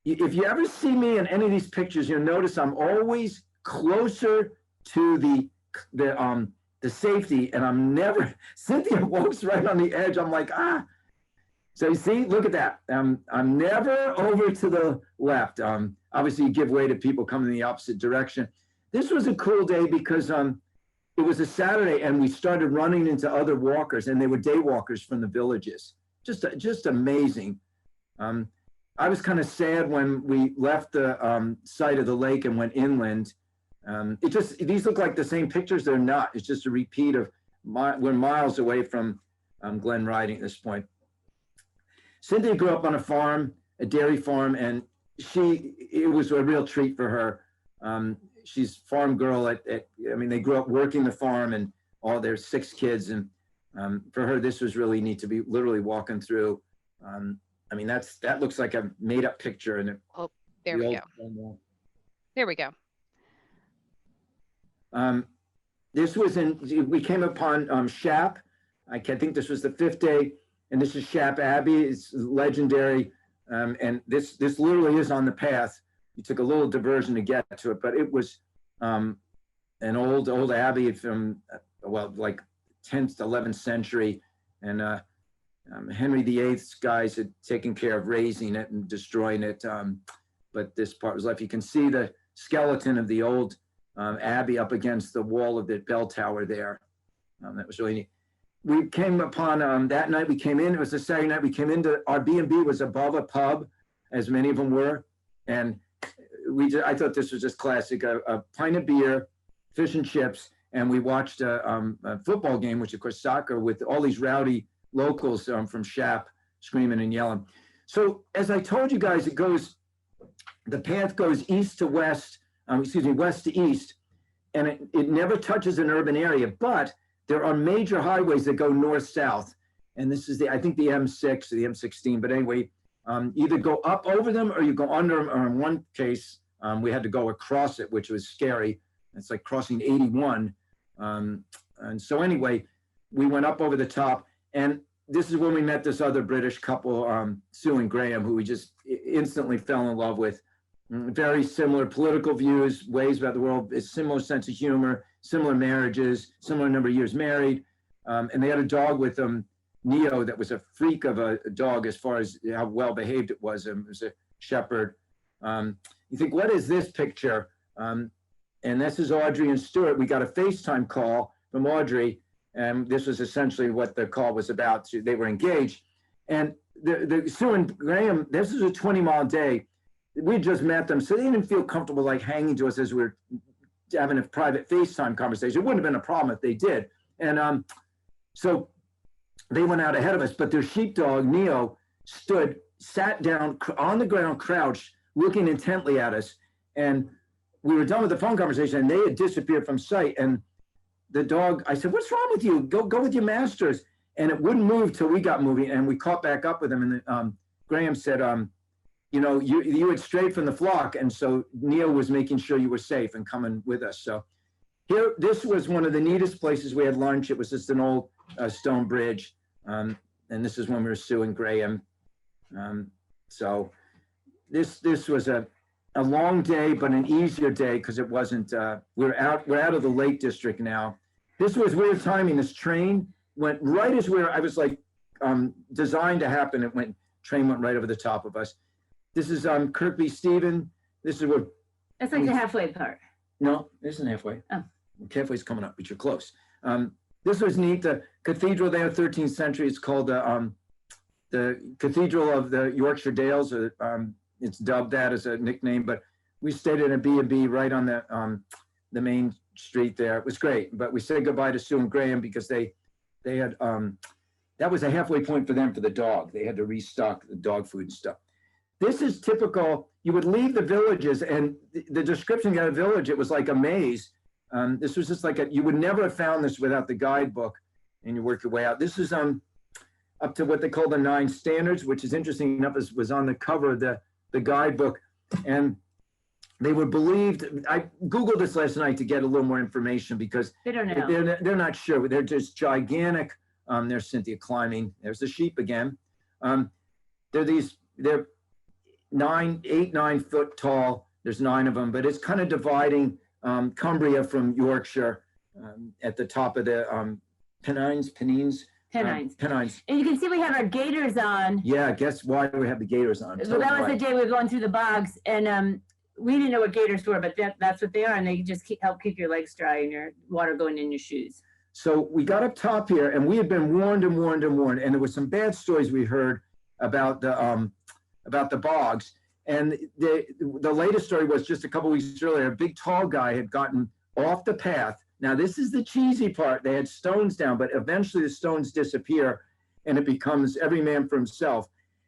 if you ever see me in any of these pictures, you'll notice I'm always closer to the safety, and I'm never, Cynthia walks right on the edge. I'm like, ah. So you see, look at that. I'm never over to the left. Obviously, you give way to people coming in the opposite direction. This was a cool day because it was a Saturday, and we started running into other walkers, and they were day walkers from the villages. Just amazing. I was kind of sad when we left the site of the lake and went inland. These look like the same pictures. They're not. It's just a repeat of we're miles away from Glen Riding at this point. Cynthia grew up on a farm, a dairy farm, and it was a real treat for her. She's farm girl they grew up working the farm, and all their 6 kids. And for her, this was really neat to be literally walking through. That looks like a made up picture. And there we go. There we go. This was we came upon Shap. I think this was the 5th day. And this is Shap Abbey. It's legendary. And this literally is on the path. You took a little diversion to get to it, but it was an old abbey from, like 10th to 11th century. And Henry VIII's guys had taken care of razing it and destroying it. But this part was left. You can see the skeleton of the old abbey up against the wall of the bell tower there. That was really neat. We came upon that night. We came in. It was a Saturday night. We came into our B&B was above a pub, as many of them were, and I thought this was just classic. A pint of beer, fish and chips, and we watched a football game, which of course soccer, with all these rowdy locals from Shap screaming and yelling. So as I told you guys, the path goes east to west, west to east, and it never touches an urban area, but there are major highways that go north-south, and this is I think the M6 or the M16, but anyway, either go up over them or you go under them, or in one case, we had to go across it, which was scary. It's like crossing 81. And so anyway, we went up over the top, and this is when we met this other British couple, Sue and Graham, who we just instantly fell in love with. Very similar political views, ways about the world, a similar sense of humor, similar marriages, similar number of years married. And they had a dog with them, Neo, that was a freak of a dog as far as how well behaved it was. It was a shepherd. You think, what is this picture? And this is Audrey and Stuart. We got a FaceTime call from Audrey, and this was essentially what the call was about. They were engaged. And the Sue and Graham, this was a 20-mile day. We just met them, so they didn't feel comfortable like hanging to us as we were having a private FaceTime conversation. It wouldn't have been a problem if they did. And so they went out ahead of us, but their sheepdog, Neo, sat down on the ground, crouched, looking intently at us. And we were done with the phone conversation, and they had disappeared from sight. And the dog, I said, "What's wrong with you? Go with your masters." And it wouldn't move till we got moving, and we caught back up with him. And Graham said, you had strayed from the flock, and so Neo was making sure you were safe and coming with us. So this was one of the neatest places. We had lunch. It was just an old stone bridge, and this is when we were Sue and Graham. So this was a long day, but an easier day because it wasn't. We're out of the Lake District now. This was weird timing. This train went right as I was like designed to happen. It went train went right over the top of us. This is Kirkby Stephen. This is what. That's like the halfway part. No, this isn't halfway. Oh. Halfway's coming up, but you're close. This was neat. The cathedral there, 13th century. It's called the Cathedral of the Yorkshire Dales. It's dubbed that as a nickname, but we stayed in a B&B right on the main street there. It was great, but we said goodbye to Sue and Graham because they had, that was a halfway point for them for the dog. They had to restock the dog food and stuff. This is typical. You would leave the villages, and the description of the village, it was like a maze. This was just like you would never have found this without the guidebook, and you work your way out. This is up to what they call the 9 standards, which is interesting enough, was on the cover of the guidebook. And they were believed, I Googled this last night to get a little more information because They don't know. they're not sure. They're just gigantic. There's Cynthia climbing. There's the sheep again. They're 8, 9 foot tall. There's 9 of them, but it's kind of dividing Cumbria from Yorkshire at the top of the Pennines. Pennines. And you can see we have our gaiters on. Yeah, guess why we have the gaiters on. So that was the day we were going through the bogs, and we didn't know what gaiters were, but that's what they are, and they just help keep your legs dry and your water going in your shoes. So we got up top here, and we had been warned, and there were some bad stories we heard about the bogs. And the latest story was just a couple weeks earlier. A big tall guy had gotten off the path. Now this is the cheesy part. They had stones down, but eventually the stones disappear, and it becomes every man for himself.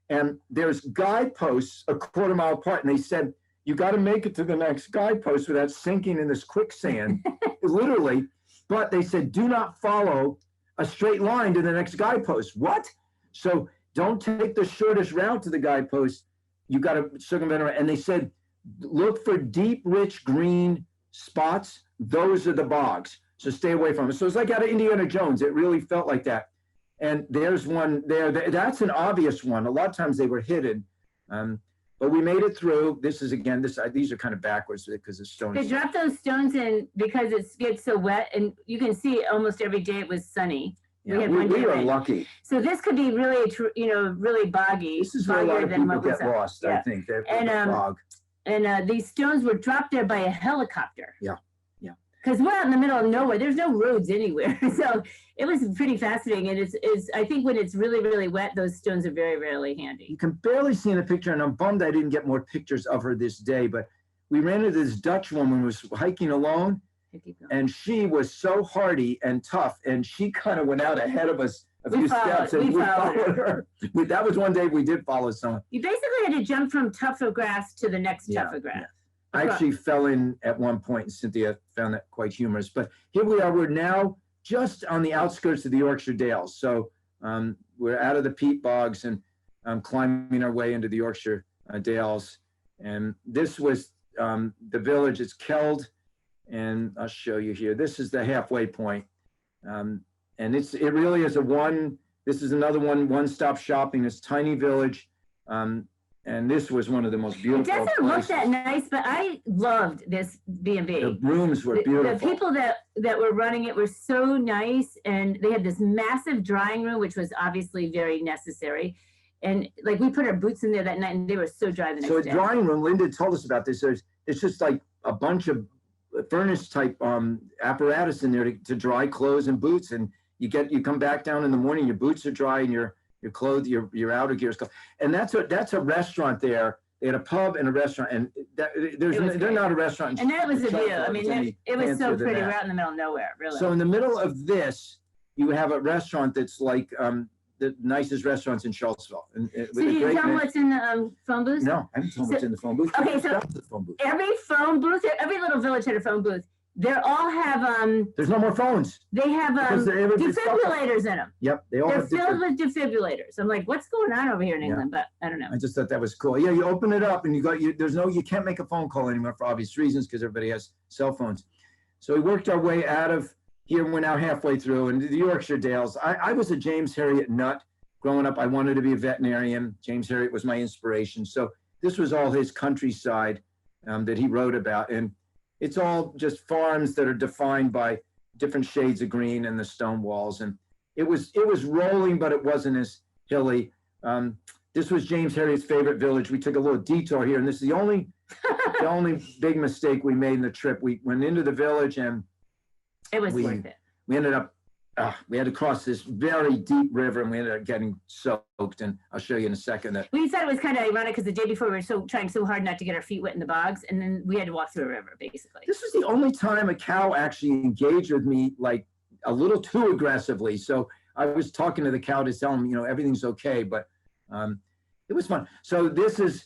And there's guideposts a quarter mile apart, and they said you got to make it to the next guidepost without sinking in this quicksand, literally. But they said, do not follow a straight line to the next guidepost. What? So don't take the shortest route to the guidepost. You got to circumvent around. And they said, look for deep, rich green spots. Those are the bogs. So stay away from it. So it's like out of Indiana Jones. It really felt like that. And there's one there. That's an obvious one. A lot of times they were hidden. But we made it through. This is, again, these are kind of backwards because the stones. They dropped those stones in because it gets so wet, and you can see almost every day it was sunny. Yeah, we were lucky. So this could be really, really boggy. This is where a lot of people get lost, I think. And these stones were dropped there by a helicopter. Yeah. Because we're out in the middle of nowhere. There's no roads anywhere. So it was pretty fascinating. And it's I think when it's really, really wet, those stones are very rarely handy. You can barely see in the picture, and I'm bummed I didn't get more pictures of her this day, but we ran into this Dutch woman who was hiking alone, and she was so hardy and tough, and she kind of went out ahead of us a few steps, and we followed her. That was one day we did follow someone. You basically had to jump from tuft of grass to the next tuft of grass. I actually fell in at one point, and Cynthia found that quite humorous. But here we are. We're now just on the outskirts of the Yorkshire Dales. So we're out of the peat bogs and climbing our way into the Yorkshire Dales. And this was the village. It's Keld, and I'll show you here. This is the halfway point. And it really is this is another one-stop shopping, this tiny village. And this was one of the most beautiful places. It doesn't look that nice, but I loved this B&B. The rooms were beautiful. The people that were running it were so nice, and they had this massive drying room, which was obviously very necessary. And like we put our boots in there that night, and they were so dry the next day. So a drying room, Linda told us about this. It's just like a bunch of furnace type apparatus in there to dry clothes and boots. And you come back down in the morning, your boots are dry, and your clothes, your outer gear is cold. And that's a restaurant there. They had a pub and a restaurant, and they're not a restaurant. And that was the view. I mean, it was so pretty. We're out in the middle of nowhere, really. So in the middle of this, you have a restaurant that's like the nicest restaurants in Charlottesville. So did you tell them what's in the phone booth? No, I haven't told them what's in the phone booth. Okay, so every phone booth, every little village had a phone booth. They all have there's no more phones. They have defibrillators in them. Yep, they're filled with defibrillators. I'm like, what's going on over here in England? But I don't know. I just thought that was cool. Yeah, you open it up and you can't make a phone call anymore for obvious reasons because everybody has cell phones. So we worked our way out of here. We're now halfway through, and the Yorkshire Dales. I was a James Herriot nut growing up. I wanted to be a veterinarian. James Herriot was my inspiration. So this was all his countryside that he wrote about, and it's all just farms that are defined by different shades of green and the stone walls. And it was rolling, but it wasn't as hilly. this was James Herriot's favorite village. We took a little detour here, and this is the only big mistake we made in the trip. We went into the village, and It was worth it. we ended up, we had to cross this very deep river, and we ended up getting soaked. And I'll show you in a second that. We thought it was kind of ironic because the day before we were trying so hard not to get our feet wet in the bogs, and then we had to walk through a river, basically. This was the only time a cow actually engaged with me like a little too aggressively. So I was talking to the cow to tell him, everything's okay, but it was fun. So this is,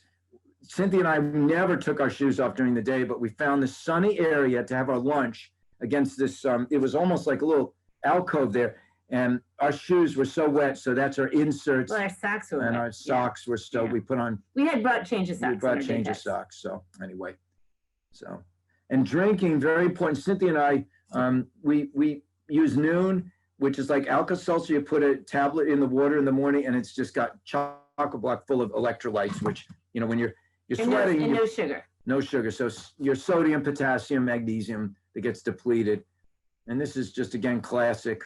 Cynthia and I never took our shoes off during the day, but we found this sunny area to have our lunch against this, it was almost like a little alcove there. And our shoes were so wet, so that's our inserts. Well, our socks were and wet. our socks were so, Yeah. we put on. We had brought change of socks. We brought change of socks, so anyway. So, and drinking, very important. Cynthia and I, we use Noon, which is like Alka-Seltzer. You put a tablet in the water in the morning, and it's just got chocolate block full of electrolytes, which, when you're sweating. And no sugar. No sugar. So your sodium, potassium, magnesium that gets depleted. And this is just, again, classic.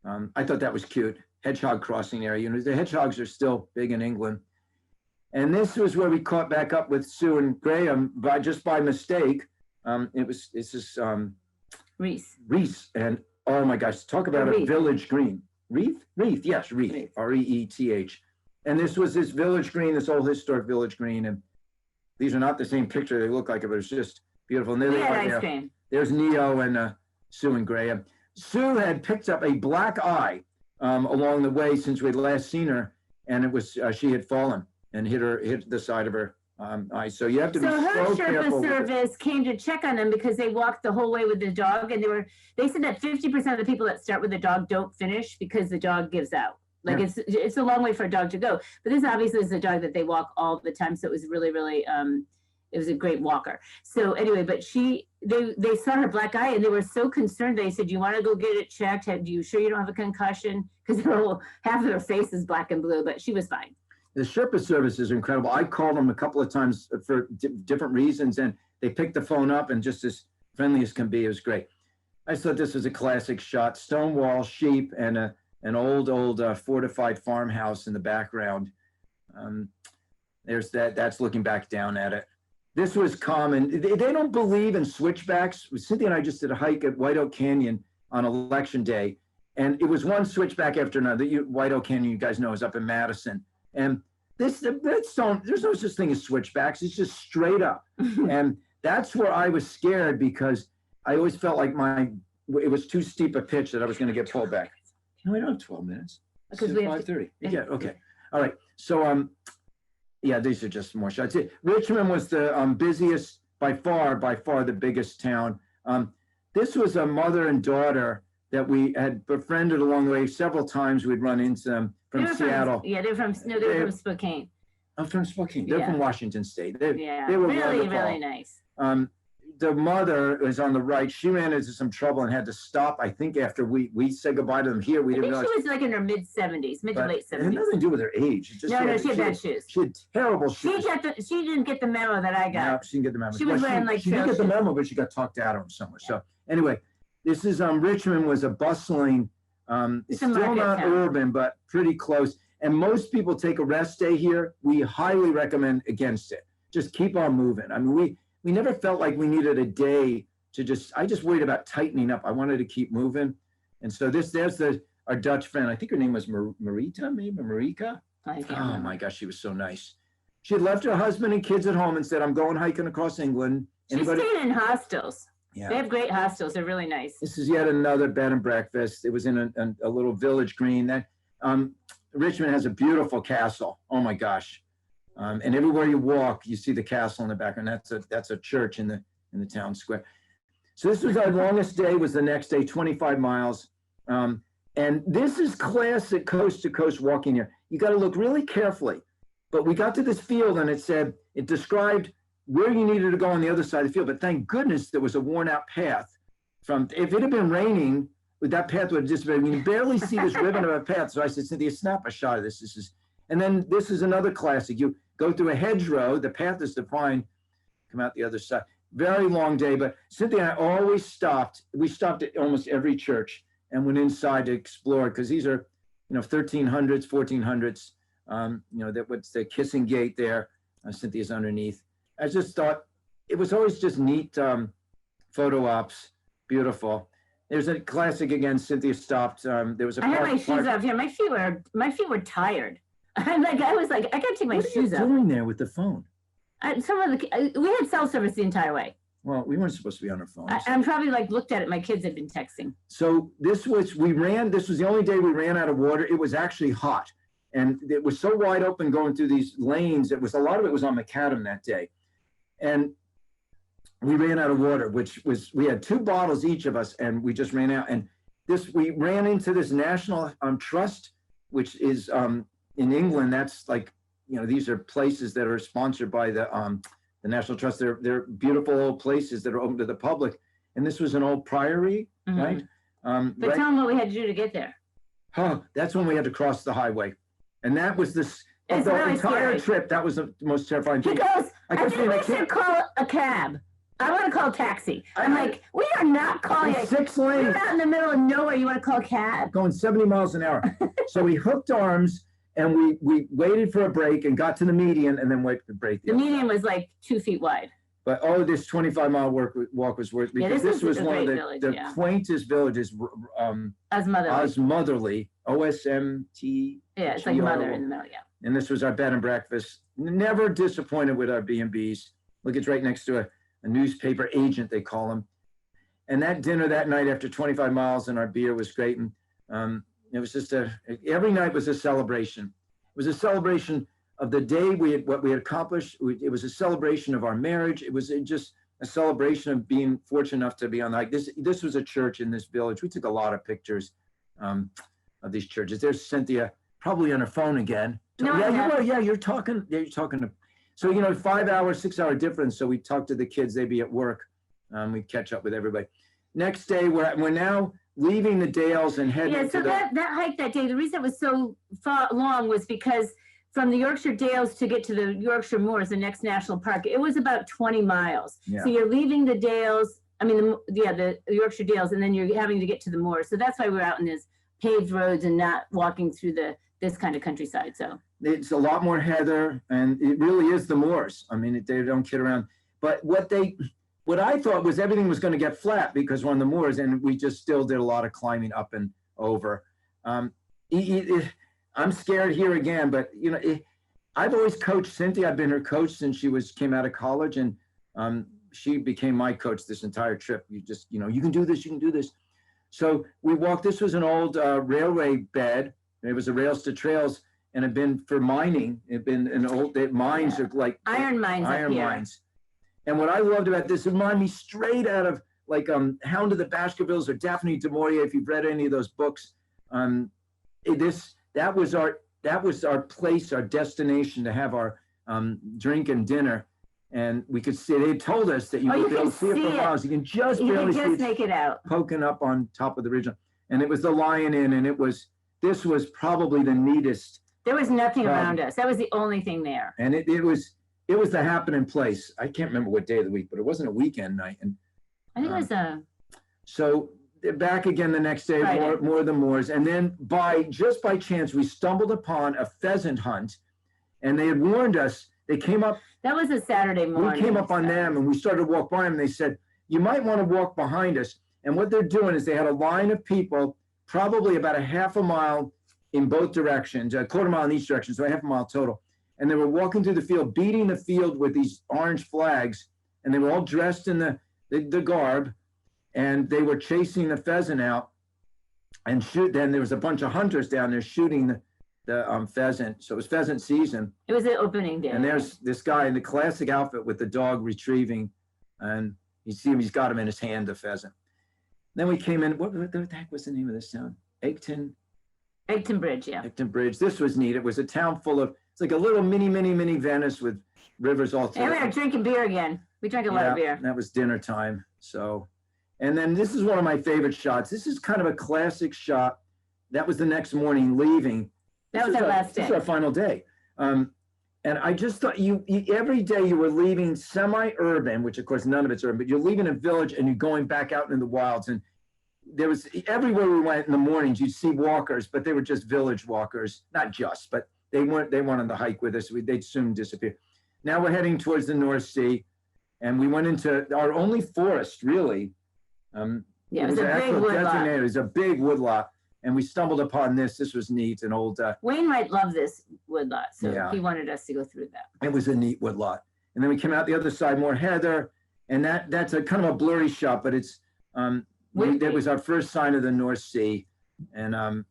I thought that was cute. Hedgehog Crossing area. The hedgehogs are still big in England. And this was where we caught back up with Sue and Graham just by mistake. This is Reese. And oh my gosh, talk about a village green. Reeth? Yes, Reeth. R-E-E-T-H. And this was this village green, this old historic village green. And these are not the same picture they look like it, but it's just beautiful. And there they are. Ice cream. There's Neo and Sue and Graham. Sue had picked up a black eye along the way since we'd last seen her, and it was she had fallen and hit the side of her eye. So you have to be so her careful. Sherpa service came to check on them because they walked the whole way with the dog, and they said that 50% of the people that start with the dog don't finish because the dog gives out. Like it's a long way for a dog to go. But this obviously is a dog that they walk all the time, so it was really, really it was a great walker. So anyway, but they saw her black eye and they were so concerned. They said, "Do you want to go get it checked? Are you sure you don't have a concussion?" Because half of her face is black and blue, but she was fine. The Sherpa services are incredible. I called them a couple of times for different reasons, and they picked the phone up and just as friendly as can be. It was great. I thought this was a classic shot. Stone wall, sheep, and an old fortified farmhouse in the background. There's that. That's looking back down at it. This was common. They don't believe in switchbacks. Cynthia and I just did a hike at White Oak Canyon on election day, and it was one switchback after another. White Oak Canyon, you guys know, is up in Madison. And there's no such thing as switchbacks. It's just straight up. And that's where I was scared because I always felt like it was too steep a pitch that I was going to get pulled back. No, we don't have 12 minutes. Because we have 5:30. Yeah, okay. All right. So, yeah, these are just more shots. Richmond was the busiest, by far the biggest town. This was a mother and daughter that we had befriended along the way. Several times we'd run into them from Seattle. They're from Spokane. I'm from Spokane. They're from Washington State. They were really, really nice. The mother is on the right. She ran into some trouble and had to stop, I think, after we said goodbye to them here. We didn't realize. She was like in her mid-70s, mid to late 70s. It had nothing to do with her age. She had bad shoes. She had terrible shoes. She didn't get the memo that I got. No, she didn't get the memo. She was wearing like she didn't get the memo, but she got talked out of them somewhere. So anyway, this is Richmond was a bustling, still not urban, but pretty close. And most people take a rest day here. We highly recommend against it. Just keep on moving. I mean, we never felt like we needed a day to I just worried about tightening up. I wanted to keep moving. And so there's our Dutch friend. I think her name was Marita, maybe Marika. Oh my gosh, she was so nice. She had left her husband and kids at home and said, "I'm going hiking across England." She stayed in hostels. Yeah. They have great hostels. They're really nice. This is yet another bed and breakfast. It was in a little village green. That Richmond has a beautiful castle. Oh my gosh. And everywhere you walk, you see the castle in the background. That's a church in the town square. So this was our longest day. Was the next day, 25 miles. And this is classic coast to coast walking here. You got to look really carefully. But we got to this field and it described where you needed to go on the other side of the field. But thank goodness there was a worn out path. If it had been raining, that path would have disappeared. We can barely see this ribbon of a path. So I said, "Cynthia, snap a shot of this." And then this is another classic. You go through a hedgerow, the path is defined, come out the other side. Very long day, but Cynthia and I always stopped. We stopped at almost every church and went inside to explore because these are, 1300s, 1400s. That what's the kissing gate there. Cynthia's underneath. I just thought it was always just neat photo ops, beautiful. There's a classic again. Cynthia stopped. There was a. I had my shoes off here. My feet were tired. I was like, I gotta take my shoes off. What are you doing there with the phone? We had cell service the entire way. Well, we weren't supposed to be on our phones. I'm probably looked at it. My kids had been texting. So this was the only day we ran out of water. It was actually hot. And it was so wide open going through these lanes. A lot of it was on macadam that day. And we ran out of water, we had 2 bottles each of us, and we just ran out. And we ran into this National Trust, which is in England. That's like, these are places that are sponsored by the National Trust. They're beautiful old places that are open to the public. And this was an old priory, right? But tell them what we had to do to get there. That's when we had to cross the highway. And that was the really entire scary. trip. That was the most terrifying thing. He goes, I think we should call a cab. I want to call a taxi. I'm like, we are not calling it. 6 lanes. You're out in the middle of nowhere. You want to call a cab? Going 70 miles an hour. So we hooked arms and we waited for a break and got to the median and then waited for the break. The median was like 2 feet wide. But this 25-mile walk was worth, because this was one of the quaintest villages. Osmotherly, OSMT. Yeah, it's like mother in the middle, yeah. And this was our bed and breakfast. Never disappointed with our B&Bs. Look, it's right next to a newspaper agent, they call him. And that dinner that night after 25 miles and our beer was great. And it was just every night was a celebration. It was a celebration of the day what we had accomplished. It was a celebration of our marriage. It was just a celebration of being fortunate enough to be on the hike. This was a church in this village. We took a lot of pictures of these churches. There's Cynthia, probably on her phone again. No, you're talking to. So 5 hour, 6 hour difference. So we talked to the kids. They'd be at work. We catch up with everybody. Next day, we're now leaving the Dales and heading. Yeah. So that hike that day, the reason it was so long was because from the Yorkshire Dales to get to the Yorkshire Moors, the next national park, it was about 20 miles. Yeah. So you're leaving the Dales, the Yorkshire Dales, and then you're having to get to the moors. So that's why we're out in these paved roads and not walking through this kind of countryside. So it's a lot more heather, and it really is the moors. They don't kid around. But what I thought was everything was going to get flat because we're on the moors, and we just still did a lot of climbing up and over. I'm scared here again, but I've always coached Cynthia. I've been her coach since she came out of college, and she became my coach this entire trip. You just, you can do this, you can do this. So we walked. This was an old railway bed. It was a rails to trails, and had been for mining. It had been an old mines are like iron mines. Iron mines. And what I loved about this, it reminded me straight out of like Hound of the Baskervilles or Daphne du Maurier. If you've read any of those books, that was our place, our destination to have our drink and dinner. And we could see, they told us that you would be able to see it for miles. You can just barely see it, make it out, poking up on top of the ridge. And it was the Lion Inn, and this was probably the neatest. There was nothing around us. That was the only thing there. And it was the happening place. I can't remember what day of the week, but it wasn't a weekend night. And I think it was so back again the next day, more of the moors. And then just by chance, we stumbled upon a pheasant hunt, and they had warned us. They came up. That was a Saturday morning. We came up on them, and we started to walk by them. And they said, you might want to walk behind us. And what they're doing is they had a line of people, probably about a half a mile in both directions, a quarter mile in each direction, so a half a mile total. And they were walking through the field, beating the field with these orange flags. And they were all dressed in the garb. And they were chasing the pheasant out and then there was a bunch of hunters down there shooting the pheasant. So it was pheasant season. It was the opening day. And there's this guy in the classic outfit with the dog retrieving, and you see him, he's got him in his hand, the pheasant. Then we came in, what the heck was the name of this town? Egton Bridge, yeah. Egton Bridge. This was neat. It was a town full of, it's like a little mini Venice with rivers all through. And we were drinking beer again. We drank a lot of beer. That was dinner time. So, and then this is one of my favorite shots. This is kind of a classic shot. That was the next morning leaving. That was our last day. This is our final day. And I just thought you every day you were leaving semi-urban, which of course none of it's urban, but you're leaving a village and you're going back out into the wilds. And there was, everywhere we went in the mornings, you'd see walkers, but they were just village walkers. Not just, but they wanted to hike with us. They'd soon disappear. Now we're heading towards the North Sea, and we went into our only forest, really. Yeah, it was a big woodlot. It was a big woodlot, and we stumbled upon this. This was neat, an old. Wayne might love this woodlot, so Yeah. he wanted us to go through that. It was a neat woodlot, and then we came out the other side, more heather, and that's a kind of a blurry shot, but it's that was our first sign of the North Sea, and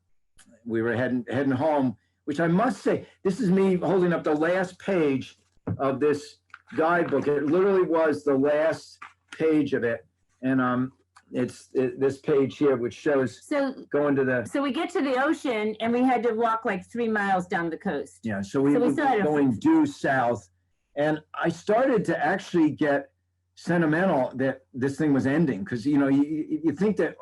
we were heading home. Which I must say, this is me holding up the last page of this guidebook. It literally was the last page of it, and it's this page here, which shows going to the. So we get to the ocean, and we had to walk like 3 miles down the coast. Yeah, so we were going due south, and I started to actually get sentimental that this thing was ending, because you think that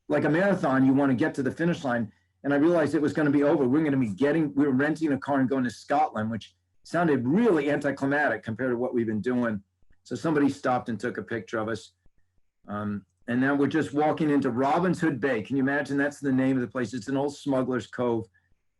like a marathon, you want to get to the finish line. And I realized it was going to be over. We were renting a car and going to Scotland, which sounded really anticlimactic compared to what we've been doing. So somebody stopped and took a picture of us. And now we're just walking into Robin's Hood Bay. Can you imagine? That's the name of the place. It's an old smuggler's cove.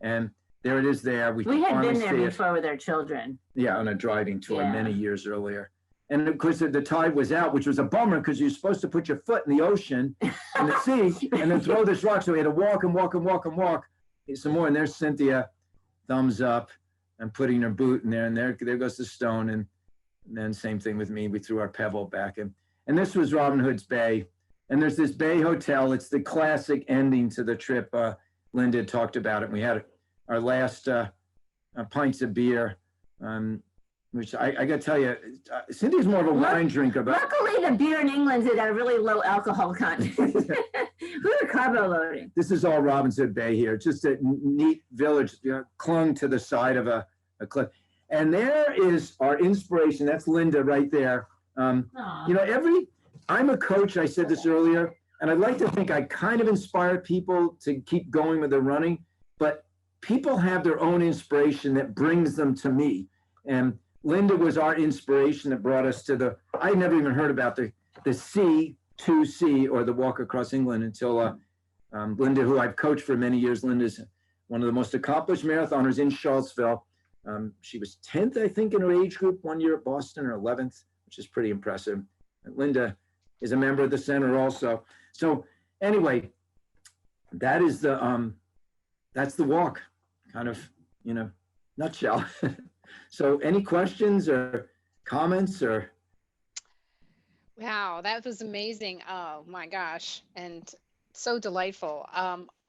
And there it is there. We had been there before with our children. Yeah, on a driving tour many years earlier. And of course, the tide was out, which was a bummer because you're supposed to put your foot in the ocean, in the sea, and then throw this rock. So we had to walk and walk and walk and walk some more. And there's Cynthia, thumbs up, and putting her boot in there. And there goes the stone. And then same thing with me. We threw our pebble back in. And this was Robin Hood's Bay. And there's this Bay Hotel. It's the classic ending to the trip. Linda talked about it. We had our last pints of beer. Which I got to tell you, Cynthia's more of a wine drinker. But luckily, the beer in England's at a really low alcohol content. We were carbo loading. This is all Robin's Hood Bay here. It's just a neat village, clung to the side of a cliff. And there is our inspiration. That's Linda right there. I'm a coach. I said this earlier, and I'd like to think I kind of inspire people to keep going with their running. But people have their own inspiration that brings them to me. And Linda was our inspiration that brought us to I never even heard about the C2C or the Walk Across England until Linda, who I've coached for many years. Linda's one of the most accomplished marathoners in Charlottesville. She was 10th, I think, in her age group one year at Boston, or 11th, which is pretty impressive. And Linda is a member of the center also. So anyway, that is that's the walk, kind of, nutshell. So any questions or comments or? Wow, that was amazing. Oh my gosh. And so delightful.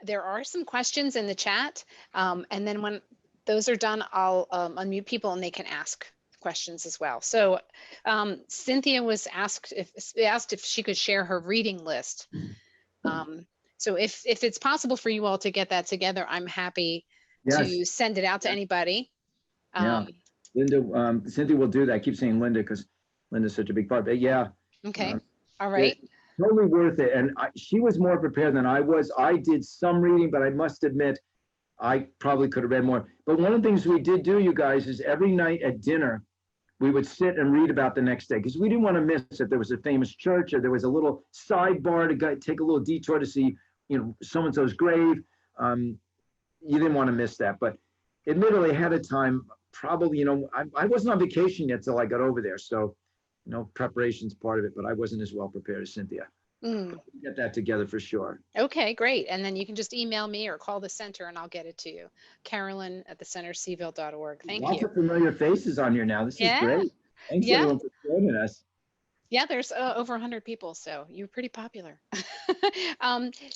There are some questions in the chat. And then when those are done, I'll unmute people and they can ask questions as well. So Cynthia was asked if she could share her reading list. So if it's possible for you all to get that together, I'm happy to send it out to anybody. Linda, Cynthia will do that. I keep saying Linda because Linda's such a big part. But yeah. Okay. All right. Totally worth it. And she was more prepared than I was. I did some reading, but I must admit, I probably could have read more. But one of the things we did do, you guys, is every night at dinner, we would sit and read about the next day because we didn't want to miss if there was a famous church or there was a little sidebar to take a little detour to see, so-and-so's grave. You didn't want to miss that. But admittedly, ahead of time, probably, I wasn't on vacation yet till I got over there. So, preparation's part of it, but I wasn't as well prepared as Cynthia. Get that together for sure. Okay, great. And then you can just email me or call the center and I'll get it to you. Carolyn@thecenterseaville.org. Thank you. Lots of familiar faces on here now. This is great. Thanks everyone for joining us. Yeah, there's over 100 people, so you're pretty popular.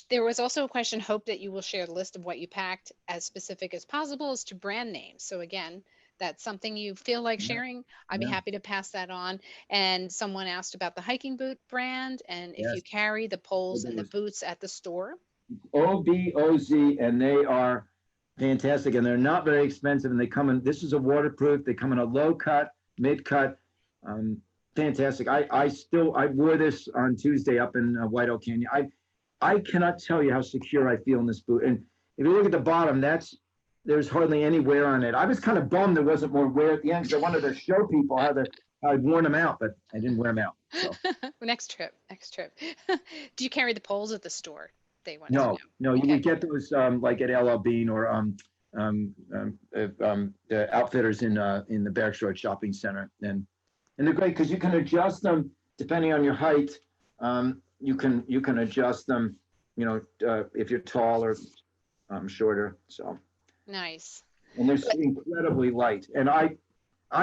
There was also a question, hope that you will share the list of what you packed as specific as possible as to brand names. So again, that's something you feel like sharing, I'd be happy to pass that on. And someone asked about the hiking boot brand and if you carry the poles and the boots at the store. OBOZ, and they are fantastic, and they're not very expensive, and they come in, this is a waterproof, they come in a low cut, mid cut, fantastic. I wore this on Tuesday up in White Oak Canyon. I cannot tell you how secure I feel in this boot. And if you look at the bottom, there's hardly any wear on it. I was kind of bummed there wasn't more wear at the end because I wanted to show people how I'd worn them out, but I didn't wear them out. So. Next trip. Do you carry the poles at the store? They want No, you would get those like at LL Bean or the outfitters in the Barrack Road Shopping Center, and they're great because you can adjust them depending on your height. You can adjust them, you know, if you're tall or shorter. So Nice. and they're incredibly light. And I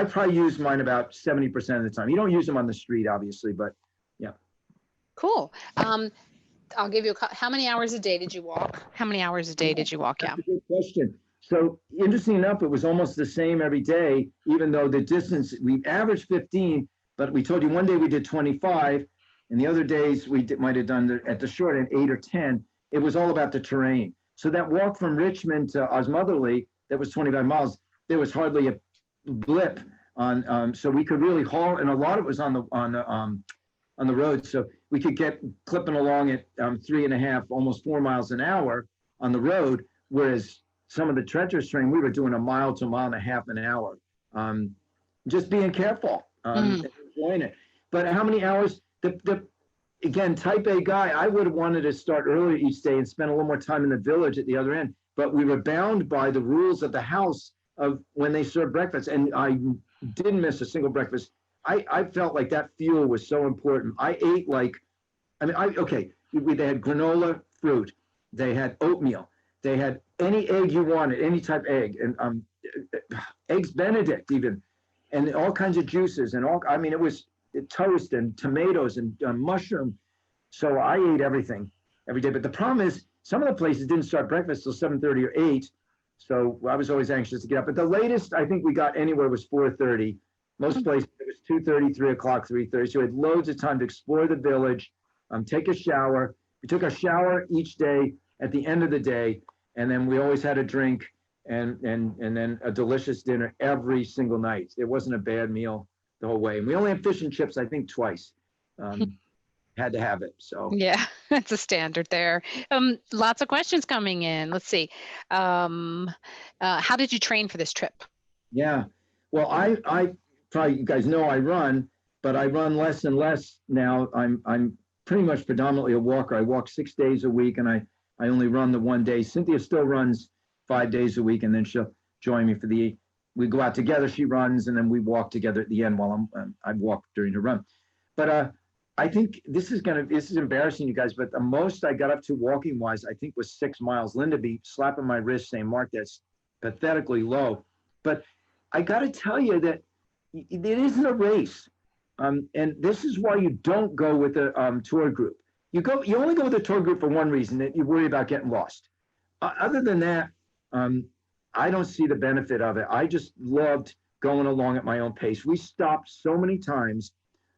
probably use mine about 70% of the time. You don't use them on the street, obviously, but yeah. Cool. I'll give you how many hours a day did you walk? How many hours a day did you walk? Yeah. That's a good question. So interesting enough, it was almost the same every day, even though the distance, we averaged 15, but we told you one day we did 25, and the other days we might have done at the short end 8 or 10. It was all about the terrain. So that walk from Richmond to Osmotherly, that was 25 miles, there was hardly a blip on, so we could really haul, and a lot of it was on the road. So we could get clipping along at 3.5, almost 4 miles an hour on the road, whereas some of the treacherous terrain, we were doing 1 mile to 1.5 miles an hour. Just being careful, and enjoying it. But how many hours? Again, type A guy, I would have wanted to start earlier each day and spend a little more time in the village at the other end. But we were bound by the rules of the house of when they serve breakfast. And I didn't miss a single breakfast. I felt like that fuel was so important. I ate like, they had granola, fruit. They had oatmeal. They had any egg you wanted, any type of egg, and eggs Benedict even, and all kinds of juices and all. I mean, it was toast and tomatoes and mushroom. So I ate everything every day. But the problem is, some of the places didn't start breakfast till 7:30 or 8. So I was always anxious to get up. But the latest I think we got anywhere was 4:30. Most places it was 2:30, 3 o'clock, 3:30. So we had loads of time to explore the village, take a shower. We took a shower each day at the end of the day, and then we always had a drink and then a delicious dinner every single night. It wasn't a bad meal the whole way. And we only had fish and chips, I think, twice. Had to have it. So yeah, that's a standard there. Lots of questions coming in. Let's see. How did you train for this trip? Yeah. Well, I probably, you guys know I run, but I run less and less now. I'm pretty much predominantly a walker. I walk 6 days a week, and I only run the one day. Cynthia still runs 5 days a week, and then she'll join me we go out together, she runs, and then we walk together at the end while I walk during the run. But I think this is embarrassing, you guys, but the most I got up to walking wise, I think was 6 miles. Linda be slapping my wrist saying, Mark, that's pathetically low. But I got to tell you that it isn't a race. And this is why you don't go with a tour group. You only go with a tour group for one reason, that you worry about getting lost. Other than that, I don't see the benefit of it. I just loved going along at my own pace. We stopped so many times.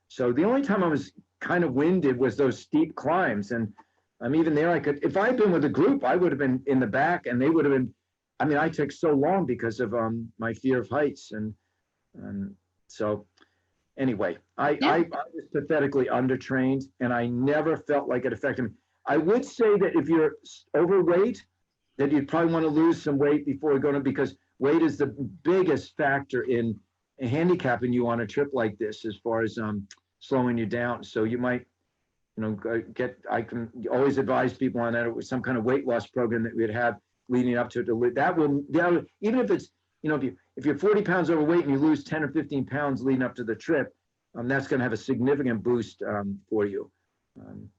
So the only time I was kind of winded was those steep climbs. And even there, if I had been with a group, I would have been in the back, and they would have been, I took so long because of my fear of heights. And so anyway, I was pathetically undertrained, and I never felt like it affected me. I would say that if you're overweight, that you'd probably want to lose some weight before going to, because weight is the biggest factor in handicapping you on a trip like this, as far as slowing you down. So you might, I can always advise people on that, with some kind of weight loss program that we'd have leading up to it. That will, even if it's, if you're 40 pounds overweight and you lose 10 or 15 pounds leading up to the trip, that's going to have a significant boost for you.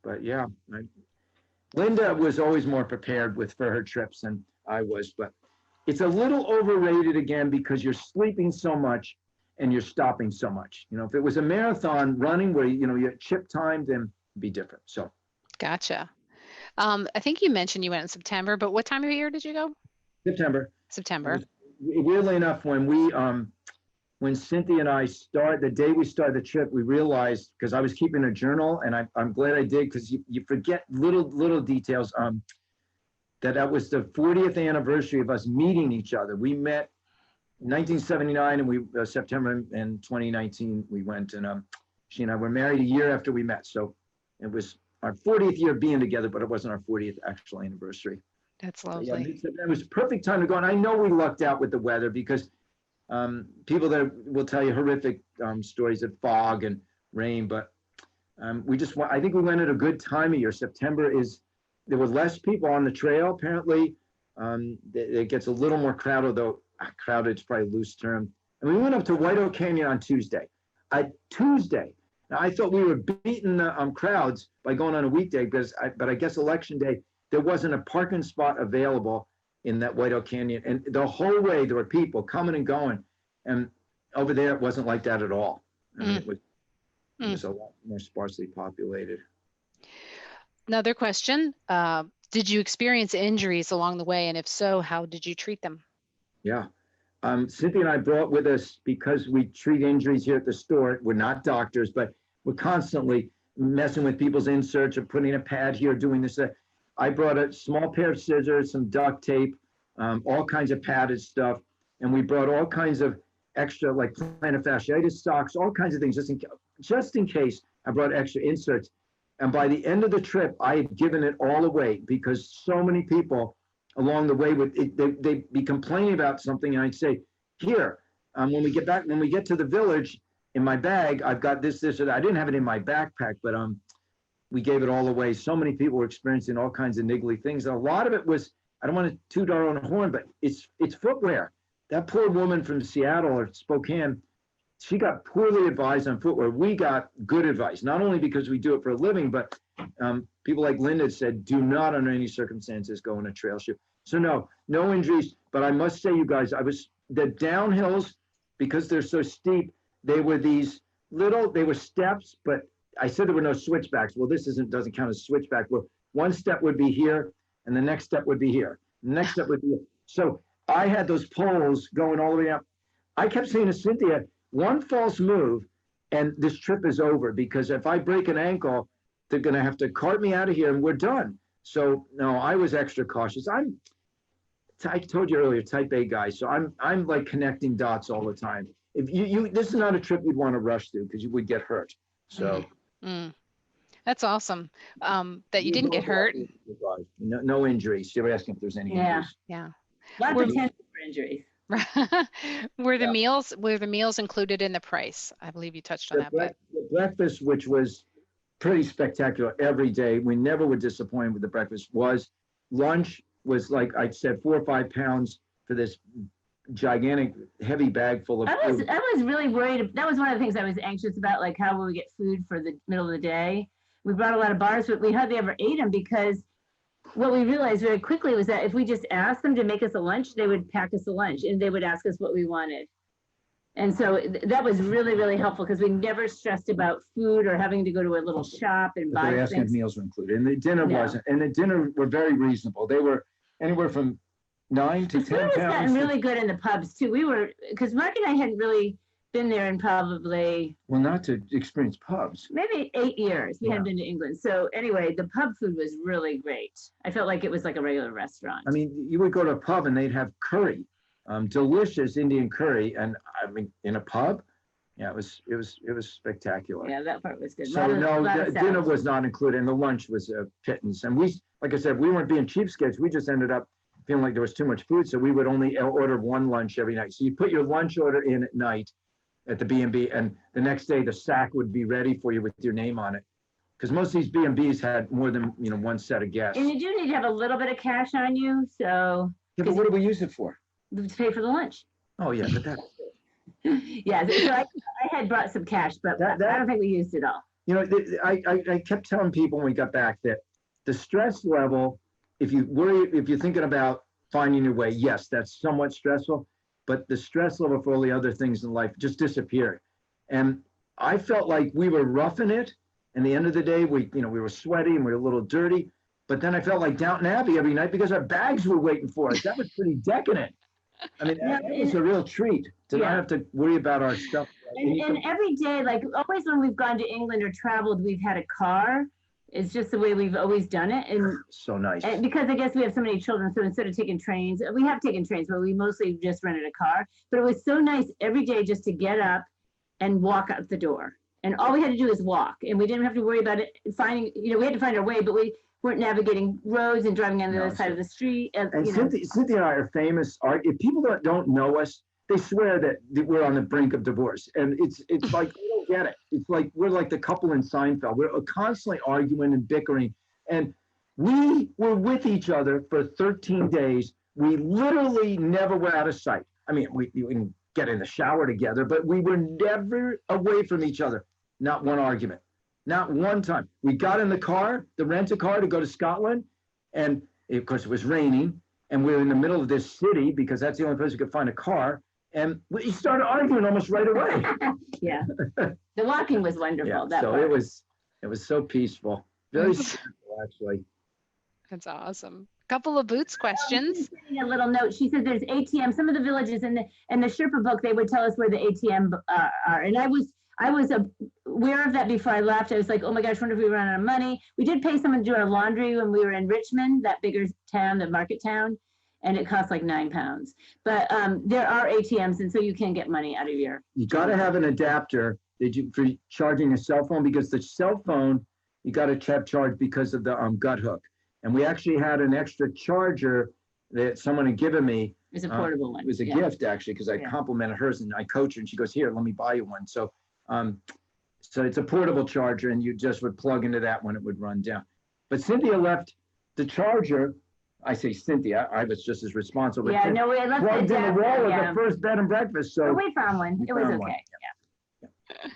But yeah, Linda was always more prepared for her trips than I was, but it's a little overrated again, because you're sleeping so much and you're stopping so much. If it was a marathon running where, you're chip timed, then it'd be different. So. Gotcha. I think you mentioned you went in September, but what time of year did you go? September. Weirdly enough, when Cynthia and I the day we started the trip, we realized, because I was keeping a journal, and I'm glad I did, because you forget little details, that was the 40th anniversary of us meeting each other. We met in 1979, and September in 2019 we went, and she and I were married a year after we met. So it was our 40th year being together, but it wasn't our 40th actual anniversary. That's lovely. Yeah, it was a perfect time to go. And I know we lucked out with the weather, because people that will tell you horrific stories of fog and rain, but I think we went at a good time of year. September there were less people on the trail. Apparently, It gets a little more crowded, though crowded is probably a loose term. And we went up to White Oak Canyon on Tuesday. Now I thought we were beating the crowds by going on a weekday, but I guess election day, there wasn't a parking spot available in that White Oak Canyon. And the whole way there were people coming and going. And over there, it wasn't like that at all. I mean, it was a lot more sparsely populated. Another question. Did you experience injuries along the way? And if so, how did you treat them? Yeah. Cynthia and I brought with us, because we treat injuries here at the store, we're not doctors, but we're constantly messing with people's inserts or putting a pad here, doing this. I brought a small pair of scissors, some duct tape, all kinds of padded stuff. And we brought all kinds of extra, like plantar fasciitis socks, all kinds of things, just in case. I brought extra inserts. And by the end of the trip, I had given it all away, because so many people along the way they'd be complaining about something, and I'd say, here, when we get to the village, in my bag, I've got this or that. I didn't have it in my backpack, but we gave it all away. So many people were experiencing all kinds of niggly things. And a lot of it was, I don't want to toot our own horn, but it's footwear. That poor woman from Seattle or Spokane, she got poorly advised on footwear. We got good advice, not only because we do it for a living, but people like Linda said, do not under any circumstances go in a trail shoe. So no injuries, but I must say, you guys, the downhills, because they're so steep, they were steps, but I said there were no switchbacks. Well, this doesn't count as switchback. Well, one step would be here, and the next step would be here. The next step would be here. So I had those poles going all the way up. I kept saying to Cynthia, one false move, and this trip is over, because if I break an ankle, they're going to have to cart me out of here, and we're done. So no, I was extra cautious. I told you earlier, type A guy. So I'm like connecting dots all the time. If this is not a trip you'd want to rush through, because you would get hurt. So that's awesome. That you didn't get hurt. No injuries. You were asking if there's any injuries. Yeah. Lots of potential for injuries. Were the meals included in the price? I believe you touched on that. The breakfast, which was pretty spectacular every day, we never were disappointed with the breakfast. Lunch was, like I said, 4 or 5 pounds for this gigantic heavy bag full of food. I was really worried. That was one of the things I was anxious about, like how will we get food for the middle of the day. We brought a lot of bars, but we hardly ever ate them, because what we realized very quickly was that if we just asked them to make us a lunch, they would pack us a lunch, and they would ask us what we wanted. And so that was really, really helpful, because we never stressed about food or having to go to a little shop and buy things. Asking if meals were included, and the dinner wasn't. And the dinner were very reasonable. They were anywhere from 9 to 10 pounds. Food has gotten really good in the pubs too. Because Mark and I hadn't really been there in probably, well, not to experience pubs, maybe 8 years. We hadn't been to England. So anyway, the pub food was really great. I felt like it was like a regular restaurant. I mean, you would go to a pub and they'd have curry, delicious Indian curry, and I mean, in a pub, yeah, it was spectacular. Yeah, that part was good. So the dinner was not included, and the lunch was a pittance. And we, like I said, we weren't being cheapskates. We just ended up feeling like there was too much food, so we would only order one lunch every night. So you put your lunch order in at night at the B&B, and the next day the sack would be ready for you with your name on it. Because most of these B&Bs had more than one set of guests. And you do need to have a little bit of cash on you, so. Yeah, but what do we use it for? To pay for the lunch. Oh yeah, but that. Yeah, so I had brought some cash, but I don't think we used it all. I kept telling people when we got back that the stress level, if you're thinking about finding your way, yes, that's somewhat stressful, but the stress level for all the other things in life just disappeared. And I felt like we were roughing it. And at the end of the day, we were sweaty and we were a little dirty. But then I felt like Downton Abbey every night because our bags were waiting for us. That was pretty decadent. I mean, that was a real treat to not have to worry about our stuff. And every day, like always when we've gone to England or traveled, we've had a car. It's just the way we've always done it. And so nice. And because I guess we have so many children, so instead of taking trains, we have taken trains, but we mostly just rented a car. But it was so nice every day just to get up and walk out the door. And all we had to do is walk. And we didn't have to worry about it finding, we had to find our way, but we weren't navigating roads and driving on the other side of the street. And Cynthia and I are famous. If people don't know us, they swear that we're on the brink of divorce. And it's like, they don't get it. It's like, we're like the couple in Seinfeld. We're constantly arguing and bickering. And we were with each other for 13 days we literally never were out of sight. I mean, we can get in the shower together, but we were never away from each other. Not one argument, not one time. We got in the car, the rent-a-car to go to Scotland, and of course it was raining, and we were in the middle of this city because that's the only place we could find a car. And we started arguing almost right away. Yeah. The walking was wonderful. Yeah, that so part. it was so peaceful. Very simple, actually. That's awesome. Couple of boots questions. A little note. She said there's ATM. Some of the villages in the Sherpa book, they would tell us where the ATM are. And I was aware of that before I left. I was like, oh my gosh, wonder if we run out of money. We did pay someone to do our laundry when we were in Richmond, that bigger town, the market town, and it cost like £9. But there are ATMs, and so you can get money out of your. You got to have an adapter for charging a cell phone, because the cell phone you got to have charged because of the gut hook. And we actually had an extra charger that someone had given me. It's a portable one. It was a gift, actually, because I complimented hers and I coached her, and she goes, here, let me buy you one. So so it's a portable charger, and you just would plug into that when it would run down. But Cynthia left the charger. I say Cynthia, I was just as responsible. Yeah, no, we left plugged in the wall of yeah. the first bed and breakfast. So we found one. It was okay. Yeah.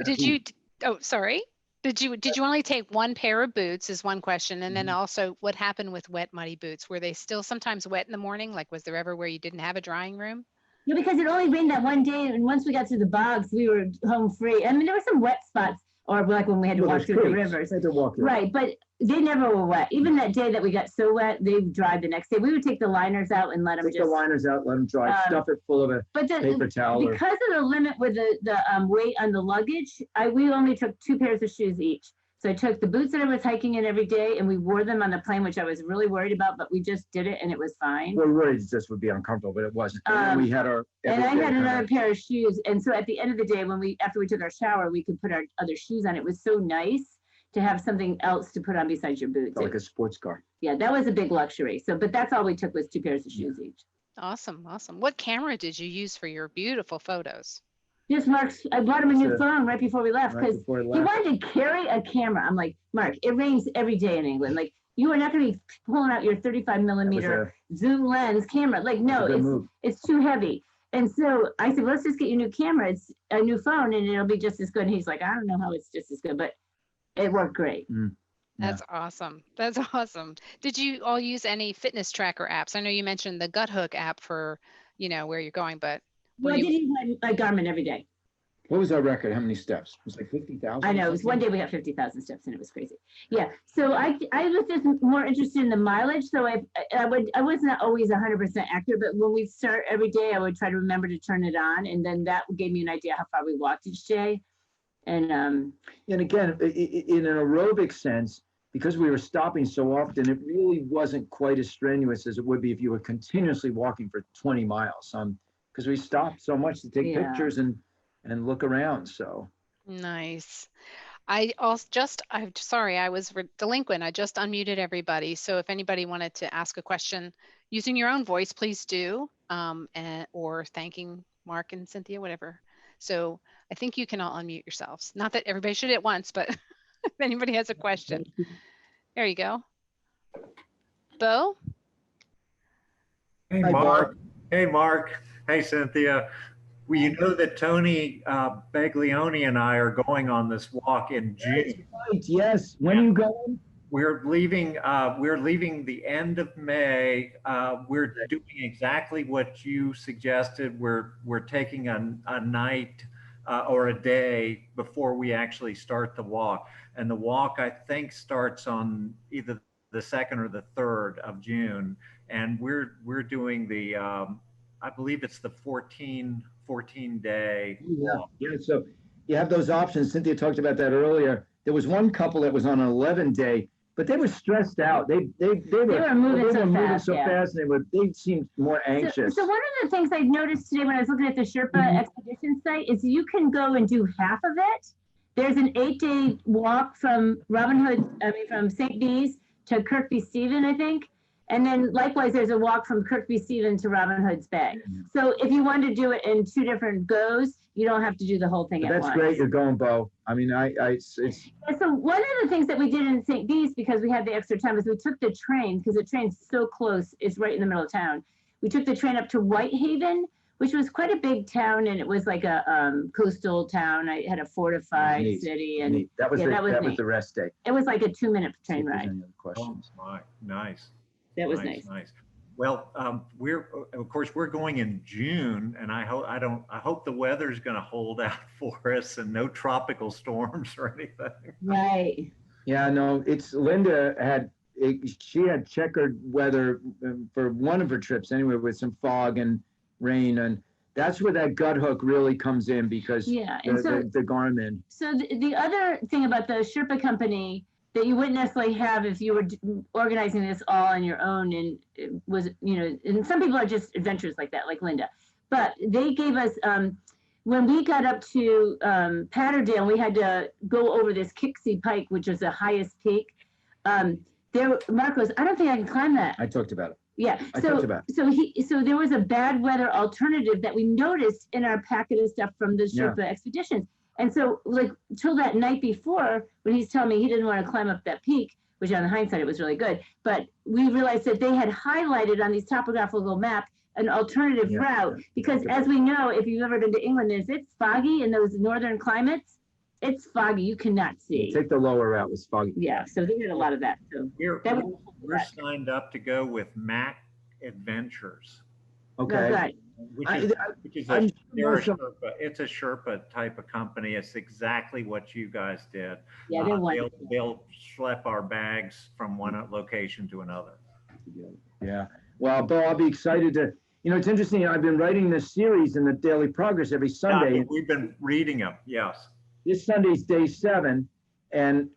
Did you, oh, sorry. Did you only take one pair of boots is one question. And then also what happened with wet, muddy boots? Were they still sometimes wet in the morning? Like, was there ever where you didn't have a drying room? Yeah, because it only rained that one day. And once we got through the bogs, we were home free. I mean, there were some wet spots, or like when we had to walk through the rivers. Right, but they never were wet. Even that day that we got so wet, they dried the next day. We would take the liners out and let them take the liners out, let them dry, stuff it full of a paper towel. Because of the limit with the weight on the luggage, we only took 2 pairs of shoes each. So I took the boots that I was hiking in every day, and we wore them on the plane, which I was really worried about, but we just did it and it was fine. Well, we were worried this would be uncomfortable, but it wasn't. And we had our. And I had another pair of shoes. And so at the end of the day, after we took our shower, we could put our other shoes on. It was so nice to have something else to put on besides your boots. Like a sports car. Yeah, that was a big luxury. So, but that's all we took was 2 pairs of shoes each. Awesome, awesome. What camera did you use for your beautiful photos? Just I bought him a new phone right before we left because he wanted to carry a camera. I'm like, Mark, it rains every day in England. Like, you are not going to be pulling out your 35 millimeter zoom lens camera. Like, no, it's too heavy. And so I said, well, let's just get you a new camera. It's a new phone and it'll be just as good. And he's like, I don't know how it's just as good, but it worked great. That's awesome. That's awesome. Did you all use any fitness tracker apps? I know you mentioned the Gut Hook app for, where you're going, but. Well, I did use my Garmin every day. What was our record? How many steps? It was like 50,000. I know. It was one day we got 50,000 steps, and it was crazy. Yeah. So I was just more interested in the mileage. So I was not always 100% accurate, but when we start every day, I would try to remember to turn it on, and then that gave me an idea how far we walked each day. And again, in an aerobic sense, because we were stopping so often, it really wasn't quite as strenuous as it would be if you were continuously walking for 20 miles. Because we stopped so much to take pictures and look around. So nice. I'm sorry, I was delinquent. I just unmuted everybody. So if anybody wanted to ask a question using your own voice, please do, or thanking Mark and Cynthia, whatever. So I think you can all unmute yourselves. Not that everybody should at once, but if anybody has a question, there you go. Bo? Hey, Mark. Hey, Mark. Hey, Cynthia. Well, you know that Tony Baglioni and I are going on this walk in June. That's right. Yes. When are you going? We're leaving the end of May. We're doing exactly what you suggested. We're taking a night or a day before we actually start the walk. And the walk, I think, starts on either the 2nd or the 3rd of June. And we're doing the I believe it's the 14-day walk. Yeah, so you have those options. Cynthia talked about that earlier. There was one couple that was on an 11-day, but they were stressed out. They were moving so fast, and they seemed more anxious. So one of the things I noticed today when I was looking at the Sherpa Expedition site is you can go and do half of it. There's an 8-day walk from from St. Bees to Kirkby Stephen, I think. And then likewise, there's a walk from Kirkby Stephen to Robin Hood's Bay. So if you want to do it in 2 different goes, You don't have to do the whole thing But at that's once. great. You're going, Bo. I mean, it's And so one of the things that we did in St. Bees, because we had the extra time, is we took the train, because the train's so close, it's right in the middle of town. We took the train up to Whitehaven, which was quite a big town, and it was like a coastal town. I had a fortified neat. city, and neat. That was yeah, the, that was that was neat. the rest day. It was like a 2-minute See train if there's ride. any other questions. Oh, my, nice. That was nice. Nice. Well, of course, we're going in June, and I hope the weather's going to hold out for us and no tropical storms or anything. Right. Yeah, no, she had checkered weather for one of her trips anyway, with some fog and rain, and that's where that gut hook really comes in, because Yeah. And the Garmin. So the other thing about the Sherpa company that you wouldn't necessarily have if you were organizing this all on your own, and it was, and some people are just adventurers like that, like Linda, but they gave us, when we got up to Patterdale, we had to go over this Kixie Pike, which is the highest peak. Mark goes, I don't think I can climb that. I talked about it. Yeah. I talked about it. So there was a bad weather alternative that we noticed in our packet of stuff from the Sherpa Expeditions. And so, like, till that night before, when he's telling me he didn't want to climb up that peak, which on hindsight, it was really good, but we realized that they had highlighted on these topographical maps an alternative route, because as we know, if you've ever been to England, if it's foggy in those northern climates, it's foggy, you cannot see. Take the lower route, was foggy. Yeah, so they did a lot of that. So We're signed up to go with Mac Adventures. Okay. Which is it's a Sherpa type of company. It's exactly what you guys did. Yeah, they're wonderful. They'll schlep our bags from one location to another. Yeah. Well, Bo, I'll be excited to, it's interesting. I've been writing this series in the Daily Progress every Sunday. Yeah, we've been reading them. Yes. This Sunday's day 7, and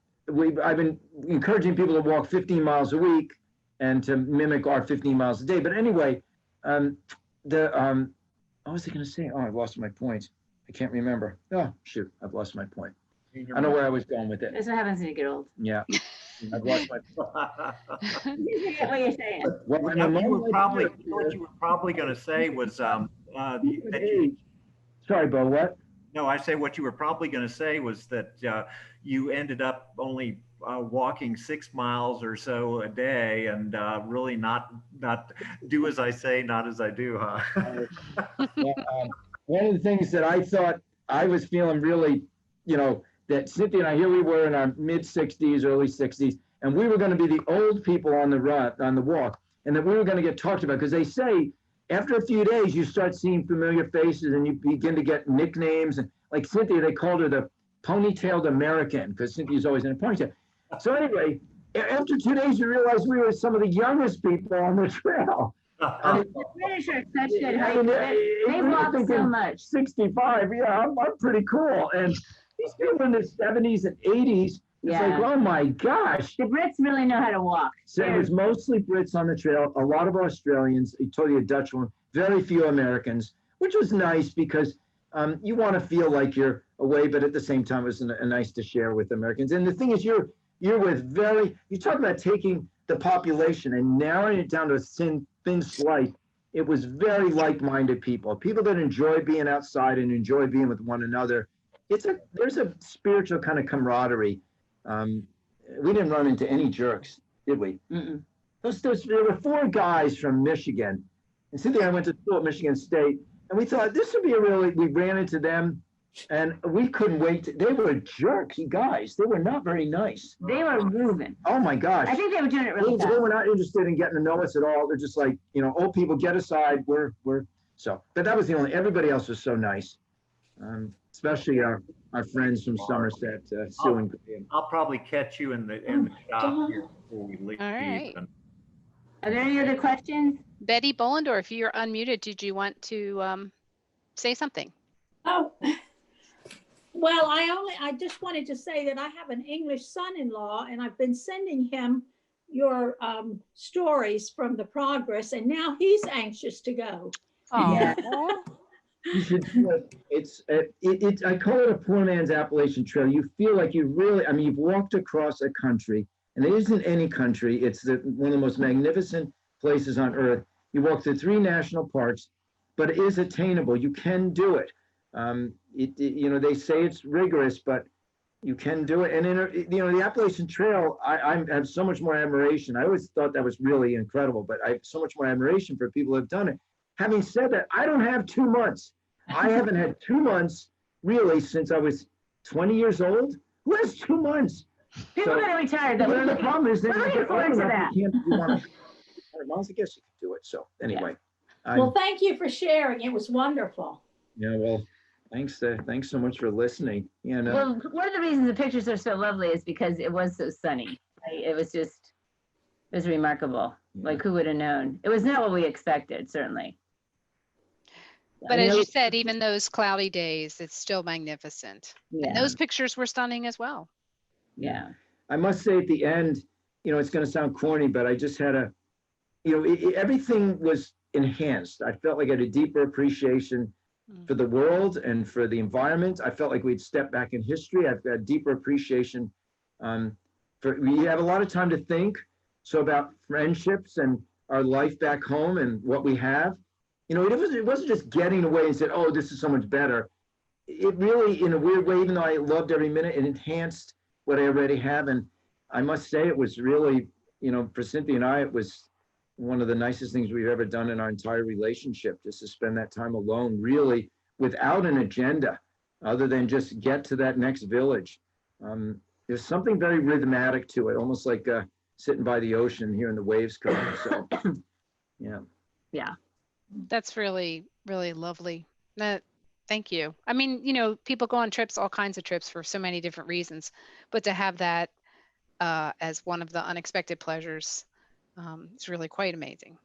I've been encouraging people to walk 15 miles a week and to mimic our 15 miles a day. But anyway, what was I going to say? Oh, I've lost my point. I can't remember. Oh, shoot, I've lost my point. I know where I was going with it. That's what happens when you get old. Yeah, I've lost my point. You forget what you're saying. Well, what you were probably going to say was sorry, Bo, what? No, I say what you were probably going to say was that you ended up only walking 6 miles or so a day, and really not do as I say, not as I do, huh? One of the things that I thought I was feeling really, that Cynthia and I, here we were in our mid-60s, early 60s, and we were going to be the old people on the walk, and that we were going to get talked about, because they say after a few days you start seeing familiar faces and you begin to get nicknames, and like Cynthia, they called her the ponytailed American, because Cynthia's always in a ponytail. So anyway, after 2 days, you realize we were some of the youngest people on the trail. I mean, the British are such good hikers. They walk so much. 65, yeah, I'm pretty cool. And these people in their 70s and 80s, it's like, oh my gosh. The Brits really know how to walk. So it was mostly Brits on the trail, a lot of Australians, totally a Dutch one, very few Americans, which was nice because you want to feel like you're away, but at the same time, it was nice to share with Americans. And the thing is, you're with you talk about taking the population and narrowing it down to a thin slice. It was very like-minded people that enjoy being outside and enjoy being with one another. There's a spiritual kind of camaraderie. We didn't run into any jerks, did we? Mm-mm. There were 4 guys from Michigan, and Cynthia and I went to school at Michigan State, and we thought this would be we ran into them, and we couldn't wait. They were jerks, you guys. They were not very nice. They were moving. Oh my gosh. I think they were doing it really fast. They were not interested in getting to know us at all. They're just like, old people, get aside. But that was everybody else was so nice. Especially our friends from Somerset, Sue and Graham. I'll probably catch you in the shop here before we leave. All right. Are there any other questions? Betty Bollendorf, you're unmuted. Did you want to say something? Oh, well, I just wanted to say that I have an English son-in-law, and I've been sending him your stories from the progress, and now he's anxious to go. Oh, Yeah. You should do it. I call it a poor man's Appalachian Trail. You feel like you've walked across a country, and it isn't any country. It's one of the most magnificent places on earth. You walk through 3 national parks, but it is attainable. You can do it. They say it's rigorous, but you can do it. And the Appalachian Trail, I have so much more admiration. I always thought that was really incredible, but I have so much more admiration for people who have done it. Having said that, I don't have 2 months. I haven't had 2 months really since I was 20 years old. Who has 2 months? People that are retired. Well, the problem is that We're you looking get forward old to enough, that. you want 100 miles. I guess you could do it. So anyway, Well, thank you for sharing. It was wonderful. yeah. Well, thanks so much for listening. Well, one of the reasons the pictures are so lovely is because it was so sunny. Right? It was remarkable. Yeah. Like, who would have known? It was not what we expected, certainly. But as you said, even those cloudy days, it's still magnificent. Yeah. And those pictures were stunning as well. Yeah. I must say at the end, it's going to sound corny, but I just had everything was enhanced. I felt like I had a deeper appreciation for the world and for the environment. I felt like we'd stepped back in history. I've got a deeper appreciation we have a lot of time to think. So about friendships and our life back home and what we have. It wasn't just getting away and said, oh, this is so much better. It really, in a weird way, even though I loved every minute, it enhanced what I already have. And I must say, it was really, for Cynthia and I, it was one of the nicest things we've ever done in our entire relationship, just to spend that time alone, really without an agenda, other than just get to that next village. There's something very rhythmatic to it, almost like sitting by the ocean, hearing the waves coming. So, yeah. Yeah. That's really, really lovely. Thank you. I mean, people go on trips, all kinds of trips for so many different reasons, but to have that as one of the unexpected pleasures, it's really quite amazing.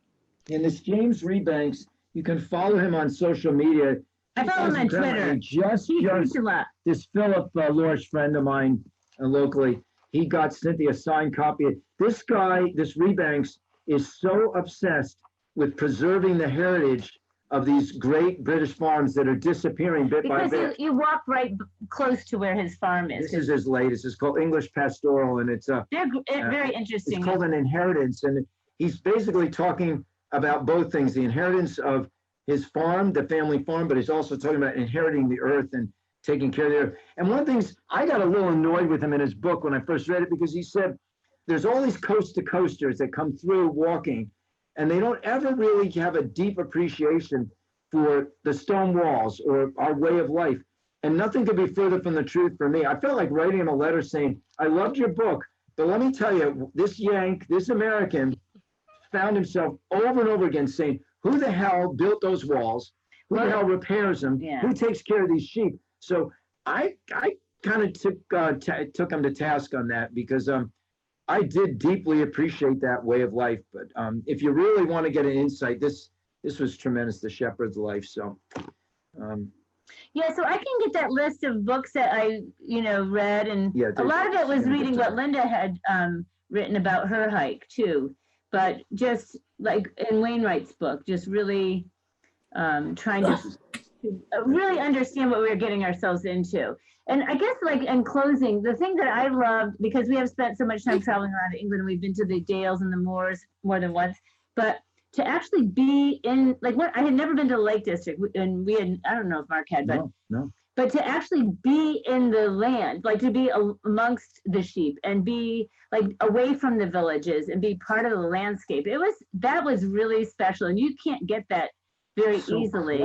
And this James Rebanks, you can follow him on social media. I follow him on Twitter. Just a lot. This Philip Lorsch friend of mine locally, he got Cynthia a signed copy. This guy, this Rebanks, is so obsessed with preserving the heritage of these great British farms that are disappearing bit by bit. Because you walk right close to where his farm is. This is his latest. It's called English Pastoral, and it's very interesting. It's called an inheritance, and he's basically talking about both things: the inheritance of his farm, the family farm, but he's also talking about inheriting the earth and taking care of the earth. And one of the things, I got a little annoyed with him in his book when I first read it, because he said there's all these coast to coasters that come through walking, and they don't ever really have a deep appreciation for the stone walls or our way of life. And nothing could be further from the truth for me. I felt like writing him a letter saying, I loved your book, but let me tell you, this Yank, this American, found himself over and over again saying, who the hell built those walls? Who the hell repairs them? Yeah. Who takes care of these sheep? So I kind of took him to task on that, because I did deeply appreciate that way of life. But if you really want to get an insight, this was tremendous, The Shepherd's Life. So, yeah, so I can get that list of books that I, read, and a lot of it was reading what Linda had written about her hike too. But just like in Wainwright's book, just really trying to really understand what we were getting ourselves into. And I guess, like, in closing, the thing that I loved, because we have spent so much time traveling around England, and we've been to the Dales and the Moors more than once, but to actually be in, like, I had never been to the Lake District, and we had, I don't know if Mark had, but no. But to actually be in the land, like to be amongst the sheep and be like away from the villages and be part of the landscape, that was really special, and you can't get that very easily.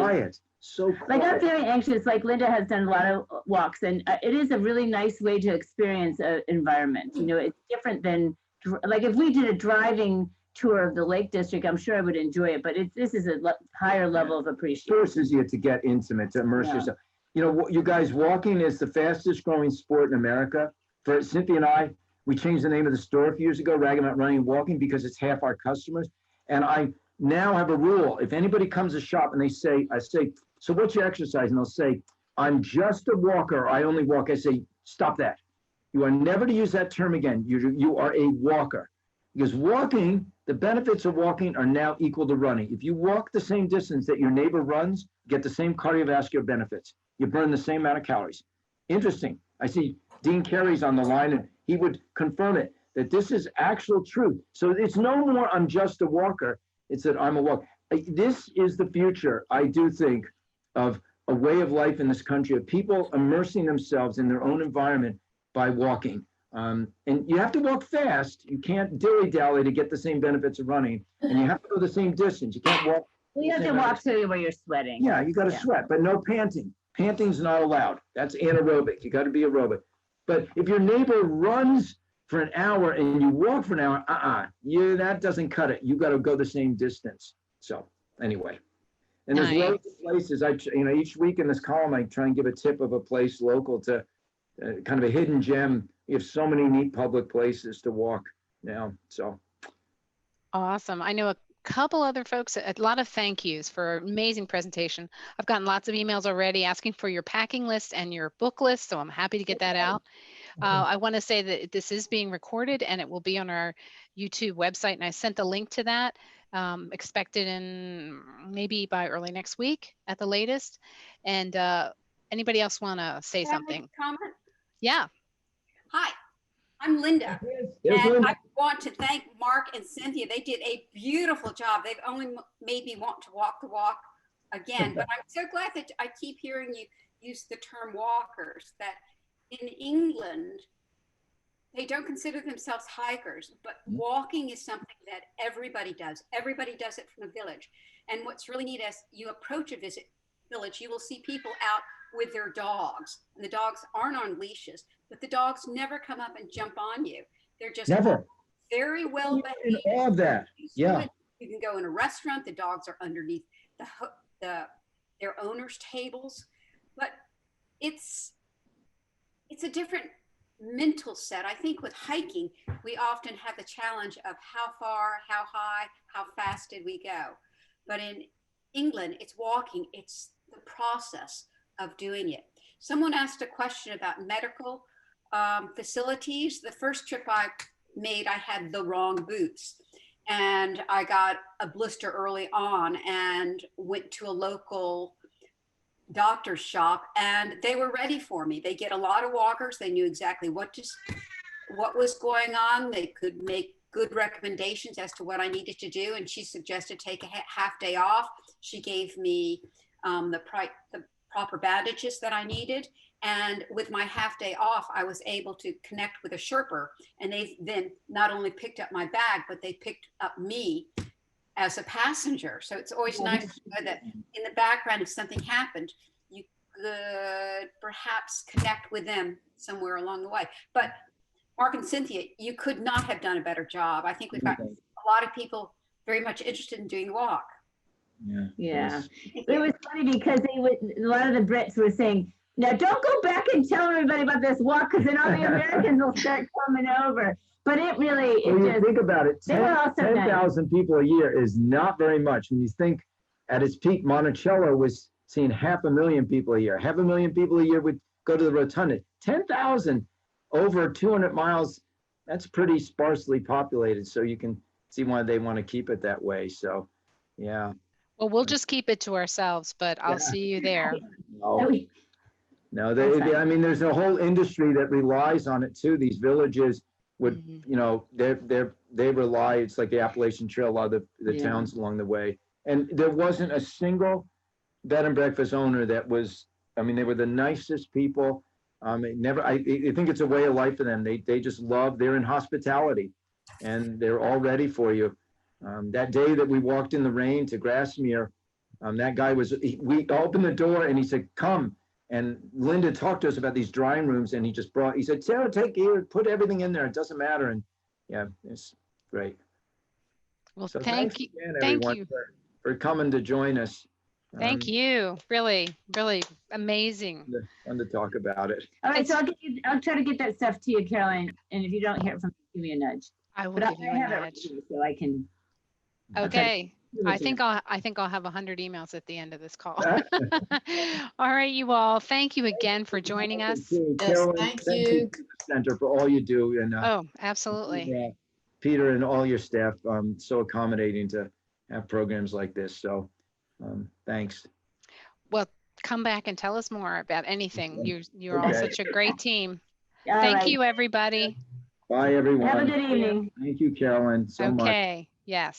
So quiet. Like, I'm very anxious. Like, Linda has done a lot of walks, and it is a really nice way to experience an environment. It's different than, like, if we did a driving tour of the Lake District, I'm sure I would enjoy it, but this is a higher level of appreciation. It forces you to get intimate, to immerse yourself. You guys, walking is the fastest growing sport in America. For Cynthia and I, we changed the name of the store a few years ago, Ragging About Running and Walking, because it's half our customers. And I now have a rule. If anybody comes to shop and I say, so what's your exercise? And they'll say, I'm just a walker. I only walk. I say, stop that. You are never to use that term again. You are a walker. Because walking, the benefits of walking are now equal to running. If you walk the same distance that your neighbor runs, you get the same cardiovascular benefits. You burn the same amount of calories. Interesting. I see Dean Carey's on the line, and he would confirm it, that this is actual truth. So it's no more I'm just a walker. It's that I'm a walker. This is the future, I do think, of a way of life in this country of people immersing themselves in their own environment by walking. And you have to walk fast. You can't dilly-dally to get the same benefits of running. And you have to go the same distance. You can't walk. Well, you have to walk to where you're sweating. Yeah, you got to sweat, but no panting. Panting's not allowed. That's anaerobic. You got to be aerobic. But if your neighbor runs for an hour and you walk for an hour, that doesn't cut it. You got to go the same distance. So anyway, and there's loads of places. Each week in this column, I try and give a tip of a place local to kind of a hidden gem. You have so many neat public places to walk now. So awesome. I know a couple other folks, a lot of thank yous for amazing presentation. I've gotten lots of emails already asking for your packing list and your book list, so I'm happy to get that out. I want to say that this is being recorded and it will be on our YouTube website, and I sent the link to that. Expected in maybe by early next week at the latest. And anybody else want to say something? Comment? Yeah. Hi, I'm Linda. And I want to thank Mark and Cynthia. They did a beautiful job. They've only made me want to walk the walk again. But I'm so glad that I keep hearing you use the term walkers, that in England, they don't consider themselves hikers, but walking is something that everybody does. Everybody does it from a village. And what's really neat, as you approach a village, you will see people out with their dogs. And the dogs aren't on leashes, but the dogs never come up and jump on you. They're just very well behaved. All of that. Yeah. You can go in a restaurant, the dogs are underneath their owners' tables, but it's a different mental set. I think with hiking, we often have the challenge of how far, how high, how fast did we go? But in England, it's walking, it's the process of doing it. Someone asked a question about medical facilities. The first trip I made, I had the wrong boots and I got a blister early on and went to a local doctor's shop and they were ready for me. They get a lot of walkers. They knew exactly what was going on. They could make good recommendations as to what I needed to do. And she suggested take a half day off. She gave me the proper bandages that I needed. And with my half day off, I was able to connect with a Sherpa. And they then not only picked up my bag, but they picked up me as a passenger. So it's always nice to know that in the background, if something happened, you could perhaps connect with them somewhere along the way. But Mark and Cynthia, you could not have done a better job. I think we've got a lot of people very much interested in doing the walk. Yeah. It was funny because a lot of the Brits were saying, now don't go back and tell everybody about this walk because then all the Americans will start coming over. But it really, think about it, 10,000 people a year is not very much. When you think at its peak, Monticello was seeing 500,000 people a year. 500,000 people a year would go to the rotunda. 10,000 over 200 miles, that's pretty sparsely populated. So you can see why they want to keep it that way. So, yeah. Well, we'll just keep it to ourselves, but I'll see you there. No, I mean, there's a whole industry that relies on it too. These villages would, they rely, it's like the Appalachian Trail, a lot of the towns along the way. And there wasn't a single bed and breakfast owner that was, I mean, they were the nicest people. I think it's a way of life for them. They just love, they're in hospitality and they're all ready for you. That day that we walked in the rain to Grasmere, that guy we opened the door and he said, come. And Linda talked to us about these drying rooms and he said, Sarah, put everything in there. It doesn't matter. And yeah, it's great. Well, so thank you. Again, everyone, for coming to join us. Thank you. Really, really amazing. Fun to talk about it. All right, so I'll try to get that stuff to you, Caroline. And if you don't hear from me, give me a nudge. I will give you a nudge. So I can. Okay. I think I'll have 100 emails at the end of this call. All right, you all. Thank you again for joining us. Caroline, thank you to the center for all you do. And absolutely. Peter and all your staff, so accommodating to have programs like this. So thanks. Well, come back and tell us more about anything. You're all such a great team. Thank you, everybody. Bye, everyone. Have a good evening. Thank you, Caroline, so much. Okay. Yes.